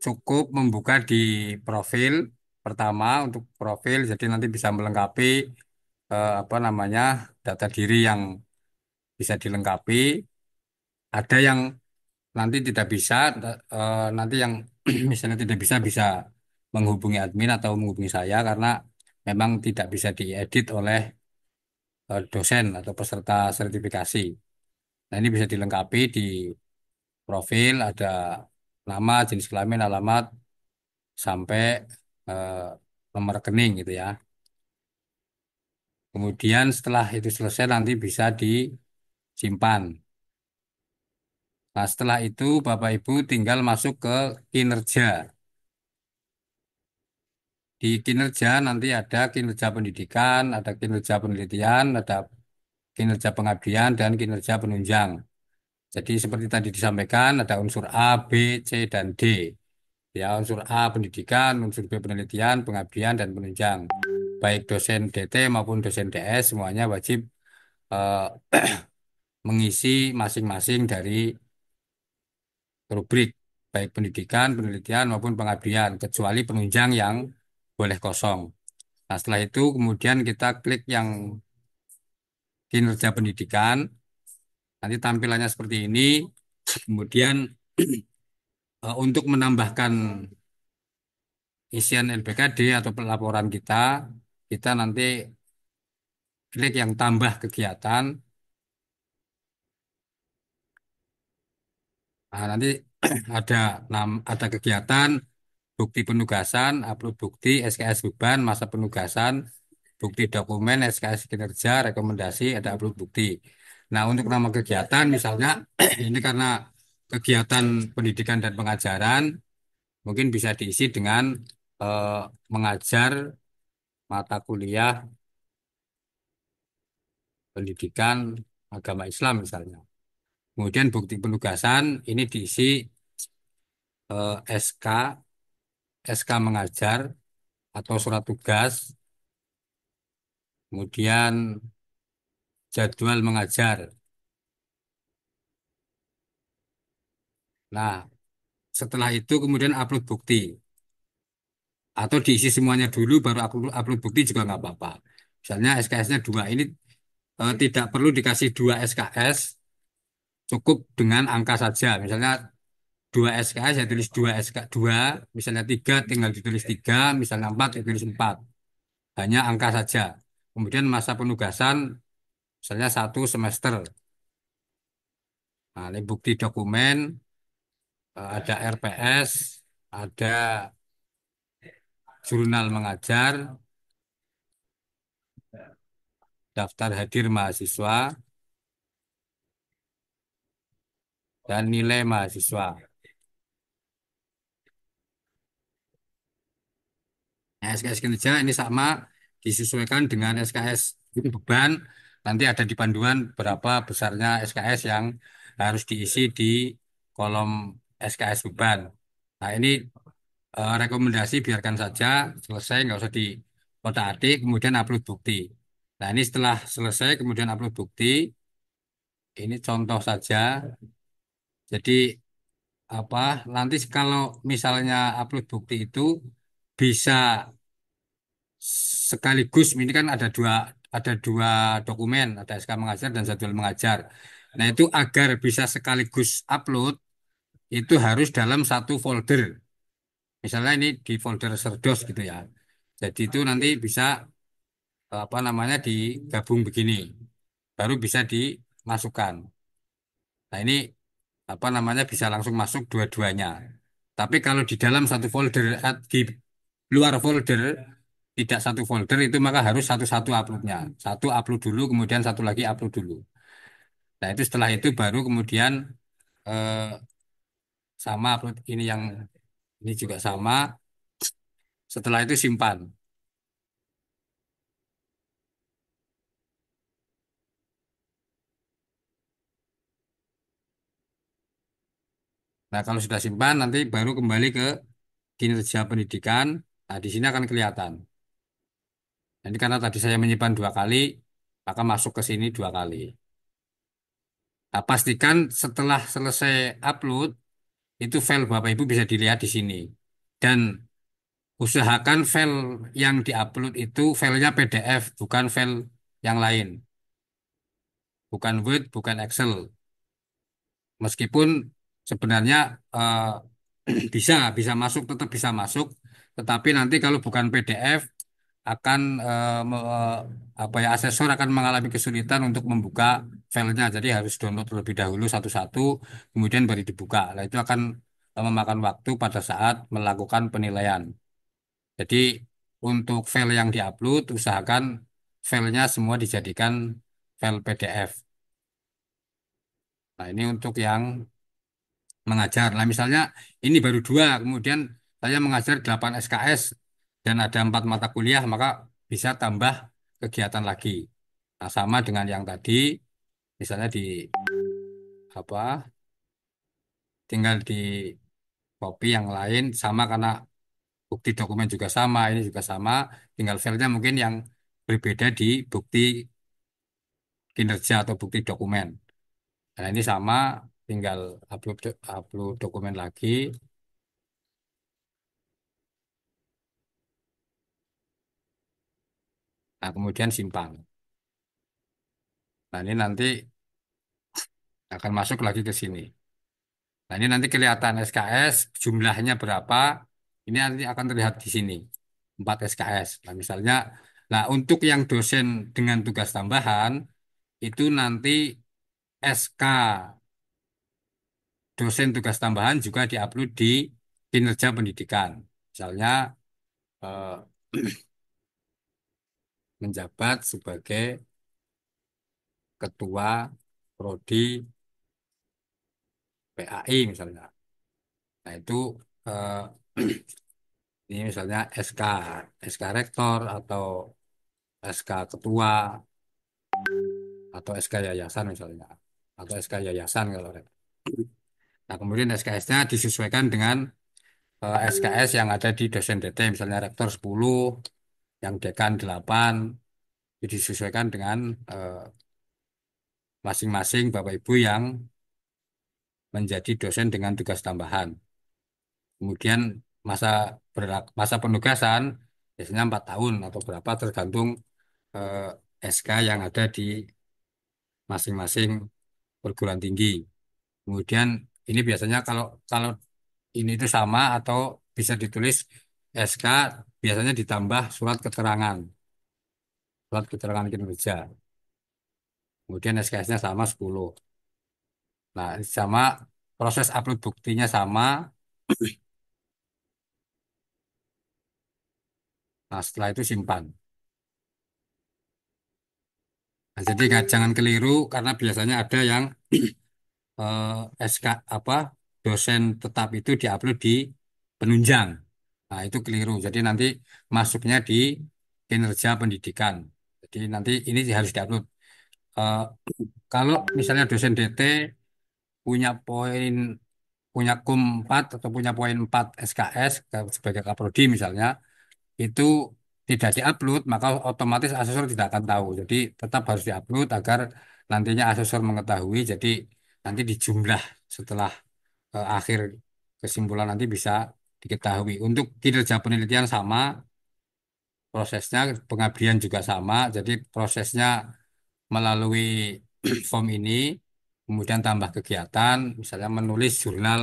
cukup membuka di profil pertama untuk profil, jadi nanti bisa melengkapi apa namanya data diri yang bisa dilengkapi. Ada yang nanti tidak bisa, nanti yang misalnya tidak bisa bisa menghubungi admin atau menghubungi saya karena memang tidak bisa diedit oleh dosen atau peserta sertifikasi. Nah, ini bisa dilengkapi di profil, ada nama, jenis kelamin, alamat, sampai eh, nomor rekening gitu ya. Kemudian setelah itu selesai nanti bisa disimpan. Nah, setelah itu Bapak Ibu tinggal masuk ke kinerja. Di kinerja nanti ada kinerja pendidikan, ada kinerja penelitian, ada kinerja pengabdian, dan kinerja penunjang. Jadi seperti tadi disampaikan ada unsur A, B, C, dan D. Ya, unsur A pendidikan, unsur B penelitian, pengabdian, dan penunjang. Baik dosen DT maupun dosen DS semuanya wajib eh, mengisi masing-masing dari rubrik baik pendidikan, penelitian maupun pengabdian kecuali penunjang yang boleh kosong. Nah, setelah itu kemudian kita klik yang kinerja pendidikan. Nanti tampilannya seperti ini. Kemudian untuk menambahkan isian LPKD atau pelaporan kita, kita nanti klik yang tambah kegiatan. Nah, nanti ada kegiatan, bukti penugasan, upload bukti, SKS beban, masa penugasan, bukti dokumen, SKS kinerja, rekomendasi, ada upload bukti. Nah, untuk nama kegiatan misalnya ini karena kegiatan pendidikan dan pengajaran, mungkin bisa diisi dengan eh, mengajar mata kuliah pendidikan agama Islam misalnya. Kemudian bukti penugasan ini diisi SK, SK mengajar atau surat tugas, kemudian jadwal mengajar. Nah, setelah itu kemudian upload bukti. Atau diisi semuanya dulu baru upload bukti juga nggak apa-apa. Misalnya SKS-nya dua, ini tidak perlu dikasih dua SKS, cukup dengan angka saja. Misalnya dua SKS ya tulis dua SK dua, misalnya tiga tinggal ditulis tiga, misalnya empat ya tulis empat. Hanya angka saja. Kemudian masa penugasan misalnya 1 semester. Nah, ini bukti dokumen, ada RPS, ada jurnal mengajar, daftar hadir mahasiswa, dan nilai mahasiswa. Nah, SKS kinerja ini sama disesuaikan dengan SKS beban. Nanti ada di panduan berapa besarnya SKS yang harus diisi di kolom SKS beban. Nah, ini rekomendasi biarkan saja selesai, nggak usah di otak-atik, kemudian upload bukti. Nah, ini setelah selesai kemudian upload bukti. Ini contoh saja. Jadi apa nanti kalau misalnya upload bukti itu bisa sekaligus, ini kan ada dua dokumen, ada SK mengajar dan jadwal mengajar. Nah, itu agar bisa sekaligus upload itu harus dalam satu folder. Misalnya ini di folder Serdos gitu ya. Jadi itu nanti bisa apa namanya digabung begini. Baru bisa dimasukkan. Nah, ini apa namanya bisa langsung masuk dua-duanya. Tapi kalau di dalam satu folder, di luar folder, tidak satu folder itu maka harus satu-satu uploadnya. Satu upload dulu, kemudian satu lagi upload dulu. Nah itu setelah itu baru kemudian eh, sama upload ini yang ini juga sama. Setelah itu simpan. Nah kalau sudah simpan nanti baru kembali ke kinerja pendidikan. Nah di sini akan kelihatan. Jadi karena tadi saya menyimpan 2 kali, maka masuk ke sini 2 kali. Nah, pastikan setelah selesai upload, itu file Bapak Ibu bisa dilihat di sini. Dan usahakan file yang diupload itu filenya PDF, bukan file yang lain. Bukan Word, bukan Excel. Meskipun sebenarnya bisa bisa masuk, tetap bisa masuk. Tetapi nanti kalau bukan PDF, akan apa ya asesor akan mengalami kesulitan untuk membuka filenya. Jadi harus download terlebih dahulu satu-satu, kemudian baru dibuka. Nah, itu akan memakan waktu pada saat melakukan penilaian. Jadi untuk file yang diupload, usahakan filenya semua dijadikan file PDF. Nah, ini untuk yang mengajar. Nah, misalnya ini baru 2, kemudian saya mengajar 8 SKS dan ada 4 mata kuliah, maka bisa tambah kegiatan lagi. Nah, sama dengan yang tadi, misalnya di apa, tinggal di copy yang lain sama karena bukti dokumen juga sama, ini juga sama, tinggal filenya mungkin yang berbeda di bukti kinerja atau bukti dokumen. Nah, ini sama, tinggal upload upload dokumen lagi. Nah, kemudian simpan. Nah, ini nanti akan masuk lagi ke sini. Nah, ini nanti kelihatan SKS jumlahnya berapa. Ini nanti akan terlihat di sini. 4 SKS. Nah, misalnya, nah untuk yang dosen dengan tugas tambahan, itu nanti SK dosen tugas tambahan juga diupload di kinerja pendidikan. Misalnya, eh, menjabat sebagai ketua prodi PAI misalnya. Nah, itu eh, ini misalnya SK rektor atau SK ketua atau SK yayasan misalnya atau SK yayasan kalau rektor. Nah, kemudian SKS-nya disesuaikan dengan SKS yang ada di dosen DT misalnya rektor 10, yang dekan 8, disesuaikan dengan masing-masing Bapak Ibu yang menjadi dosen dengan tugas tambahan. Kemudian masa penugasan biasanya 4 tahun atau berapa tergantung SK yang ada di masing-masing perguruan tinggi. Kemudian ini biasanya kalau kalau ini itu sama atau bisa ditulis SK biasanya ditambah surat keterangan kinerja. Kemudian SKS-nya sama 10. Nah, sama proses upload buktinya sama. Nah, setelah itu simpan. Nah, jadi jangan keliru karena biasanya ada yang SK apa dosen tetap itu diupload di penunjang. Nah, itu keliru. Jadi nanti masuknya di kinerja pendidikan. Jadi nanti ini harus diupload. Eh, kalau misalnya dosen DT punya poin punya KUM 4 atau punya poin 4 SKS sebagai kaprodi misalnya, itu tidak diupload, maka otomatis asesor tidak akan tahu. Jadi tetap harus diupload agar nantinya asesor mengetahui. Jadi nanti dijumlah setelah akhir kesimpulan nanti bisa diketahui. Untuk kinerja penelitian sama, prosesnya pengabdian juga sama. Jadi prosesnya melalui form ini, kemudian tambah kegiatan, misalnya menulis jurnal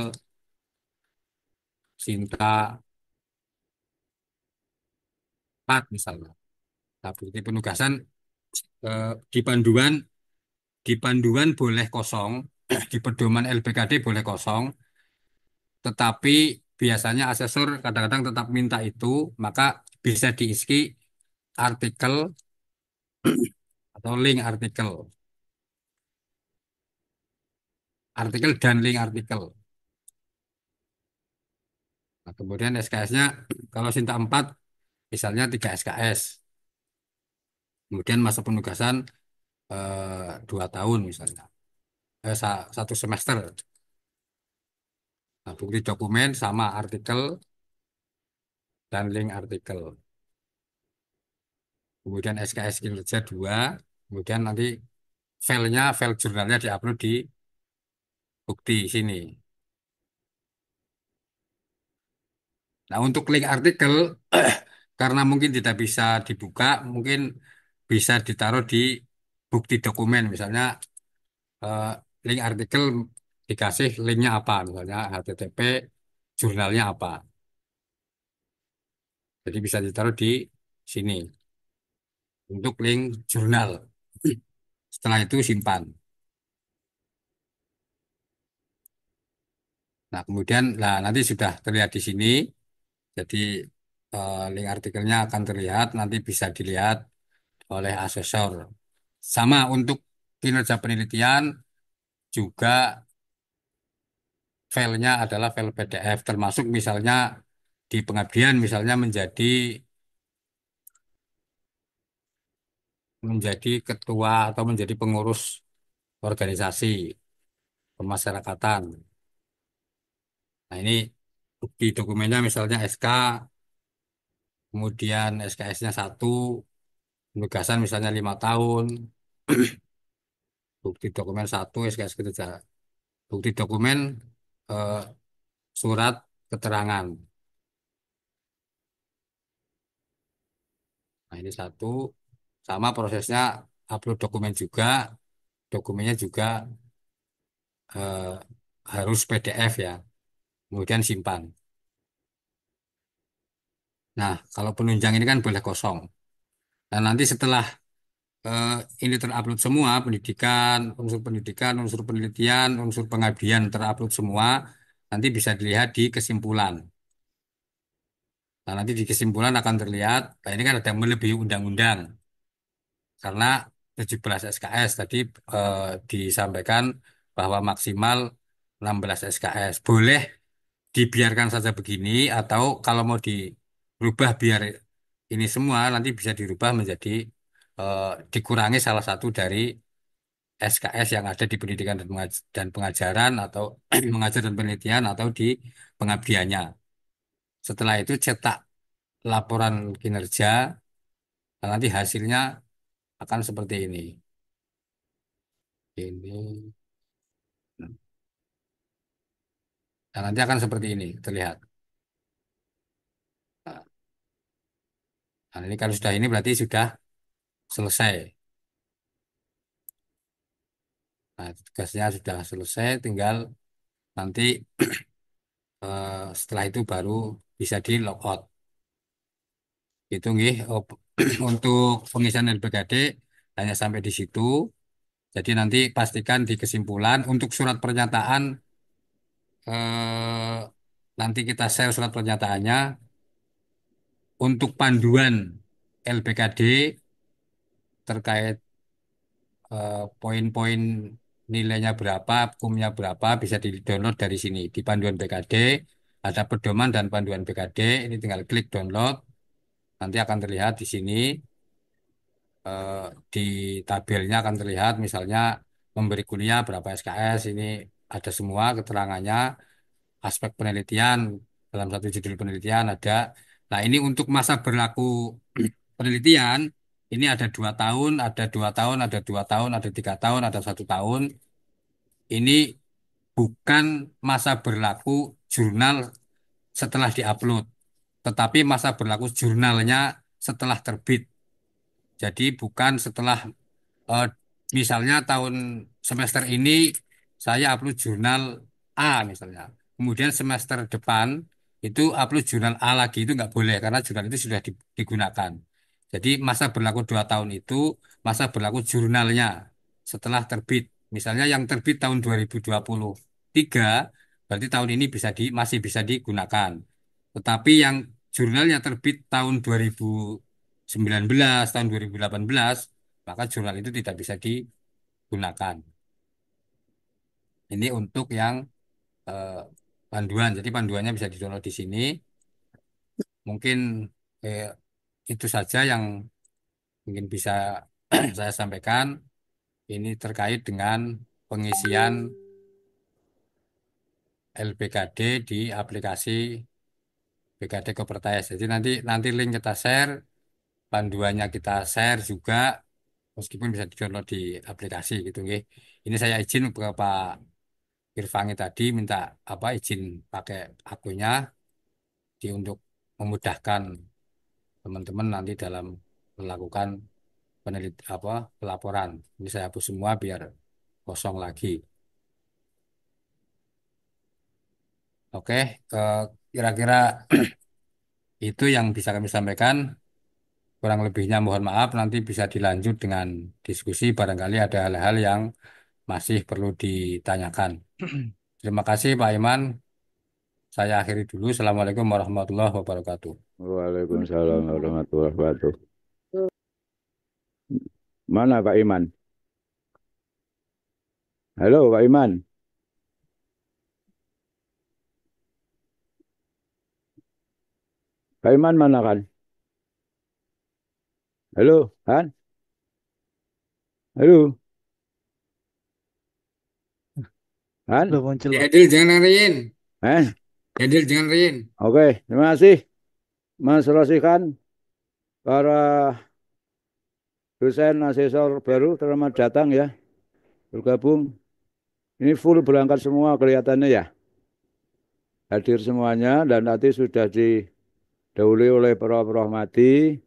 Sinta 4 misalnya. Nah, bukti penugasan eh, di panduan boleh kosong, di pedoman LPKD boleh kosong, tetapi biasanya asesor kadang-kadang tetap minta itu, maka bisa diisi artikel atau link artikel, artikel dan link artikel. Nah, kemudian SKS-nya kalau Sinta 4 misalnya 3 SKS, kemudian masa penugasan 2 tahun misalnya, 1 semester. Nah, bukti dokumen sama artikel dan link artikel. Kemudian SKS kinerja 2, kemudian nanti filenya, file jurnalnya diupload di bukti sini. Nah, untuk link artikel, karena mungkin tidak bisa dibuka, mungkin bisa ditaruh di bukti dokumen. Misalnya, eh, link artikel dikasih linknya apa, misalnya HTTP, jurnalnya apa. Jadi bisa ditaruh di sini untuk link jurnal. Setelah itu simpan. Nah, kemudian, nah nanti sudah terlihat di sini. Jadi, link artikelnya akan terlihat, nanti bisa dilihat oleh asesor. Sama untuk kinerja penelitian juga filenya adalah file PDF, termasuk misalnya di pengabdian misalnya menjadi ketua atau menjadi pengurus organisasi kemasyarakatan. Nah, ini bukti dokumennya misalnya SK, kemudian SKS-nya 1, penugasan misalnya 5 tahun, bukti dokumen 1, SKS kerja, bukti dokumen, eh, surat keterangan. Nah, ini 1, sama prosesnya upload dokumen juga, dokumennya juga eh, harus PDF ya, kemudian simpan. Nah, kalau penunjang ini kan boleh kosong. Dan nanti setelah eh, ini terupload semua, pendidikan, unsur penelitian, unsur pengabdian terupload semua, nanti bisa dilihat di kesimpulan. Nah, nanti di kesimpulan akan terlihat, nah ini kan ada melebihi undang-undang. Karena 17 SKS tadi disampaikan bahwa maksimal 16 SKS. Boleh dibiarkan saja begini atau kalau mau dirubah biar ini semua nanti bisa dirubah menjadi eh, dikurangi salah satu dari SKS yang ada di pendidikan dan pengajaran atau mengajar dan penelitian atau di pengabdiannya. Setelah itu cetak laporan kinerja, dan nanti hasilnya akan seperti ini. Ini, dan nanti akan seperti ini terlihat. Nah, ini kalau sudah ini berarti sudah selesai. Nah, tugasnya sudah selesai, tinggal nanti setelah itu baru bisa di logout. Itu nggih. Untuk pengisian LPKD hanya sampai di situ. Jadi nanti pastikan di kesimpulan untuk surat pernyataan, eh, nanti kita share surat pernyataannya. Untuk panduan LPKD terkait poin-poin nilainya berapa, hukumnya berapa, bisa di-download dari sini. Di panduan BKD, ada pedoman dan panduan BKD, ini tinggal klik download, nanti akan terlihat di sini, eh, di tabelnya akan terlihat, misalnya memberi kuliah berapa SKS, ini ada semua keterangannya, aspek penelitian, dalam satu judul penelitian ada. Nah, ini untuk masa berlaku penelitian, ini ada 2 tahun, ada 2 tahun, ada 2 tahun, ada 3 tahun, ada 1 tahun. Ini bukan masa berlaku jurnal setelah diupload, tetapi masa berlaku jurnalnya setelah terbit. Jadi bukan setelah, eh, misalnya tahun semester ini saya upload jurnal A misalnya. Kemudian semester depan itu upload jurnal A lagi, itu nggak boleh karena jurnal itu sudah digunakan. Jadi masa berlaku 2 tahun itu masa berlaku jurnalnya setelah terbit. Misalnya yang terbit tahun 2023, berarti tahun ini masih bisa digunakan. Tetapi yang jurnalnya terbit tahun 2019, tahun 2018, maka jurnal itu tidak bisa digunakan. Ini untuk yang eh, panduan. Jadi panduannya bisa di-download di sini. Mungkin eh, itu saja yang mungkin bisa saya sampaikan. Ini terkait dengan pengisian LPKD di aplikasi BKD Kopertais. Jadi nanti nanti link kita share, panduannya kita share juga, meskipun bisa di-download di aplikasi gitu, nggih. Ini saya izin ke Pak Irfangi tadi minta izin pakai akunnya untuk memudahkan teman-teman nanti dalam melakukan pelaporan. Ini saya hapus semua biar kosong lagi. Oke, kira-kira itu yang bisa kami sampaikan. Kurang lebihnya mohon maaf, nanti bisa dilanjut dengan diskusi. Barangkali ada hal-hal yang masih perlu ditanyakan. Terima kasih Pak Iman. Saya akhiri dulu. Assalamualaikum warahmatullahi wabarakatuh. Waalaikumsalam warahmatullahi wabarakatuh. Mana Pak Iman? Halo Pak Iman. Pak Iman mana kan? Halo, kan? Halo, kan? Belum muncul, Pak. Adil jangan riin. Eh? Adil jangan riin. Oke, terima kasih Mas Rosikan, para dosen asesor baru selamat datang ya, bergabung. Ini full berangkat semua kelihatannya ya. Hadir semuanya dan nanti sudah didahului oleh para Mati.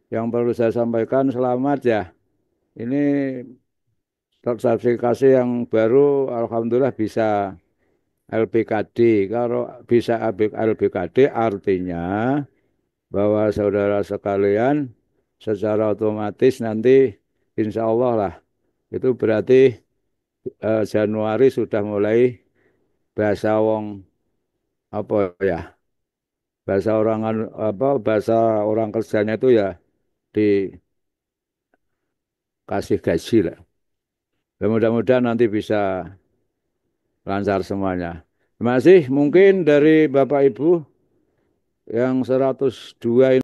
Yang perlu saya sampaikan selamat ya. Ini sertifikasi yang baru alhamdulillah bisa LPKD. Kalau bisa LPKD artinya bahwa saudara sekalian secara otomatis nanti insya Allah lah itu berarti Januari sudah mulai bahasa wong apa ya, bahasa orang bahasa orang kerjanya itu ya dikasih gaji lah. Dan mudah-mudahan nanti bisa lancar semuanya. Terima kasih. Mungkin dari Bapak Ibu yang 102 ini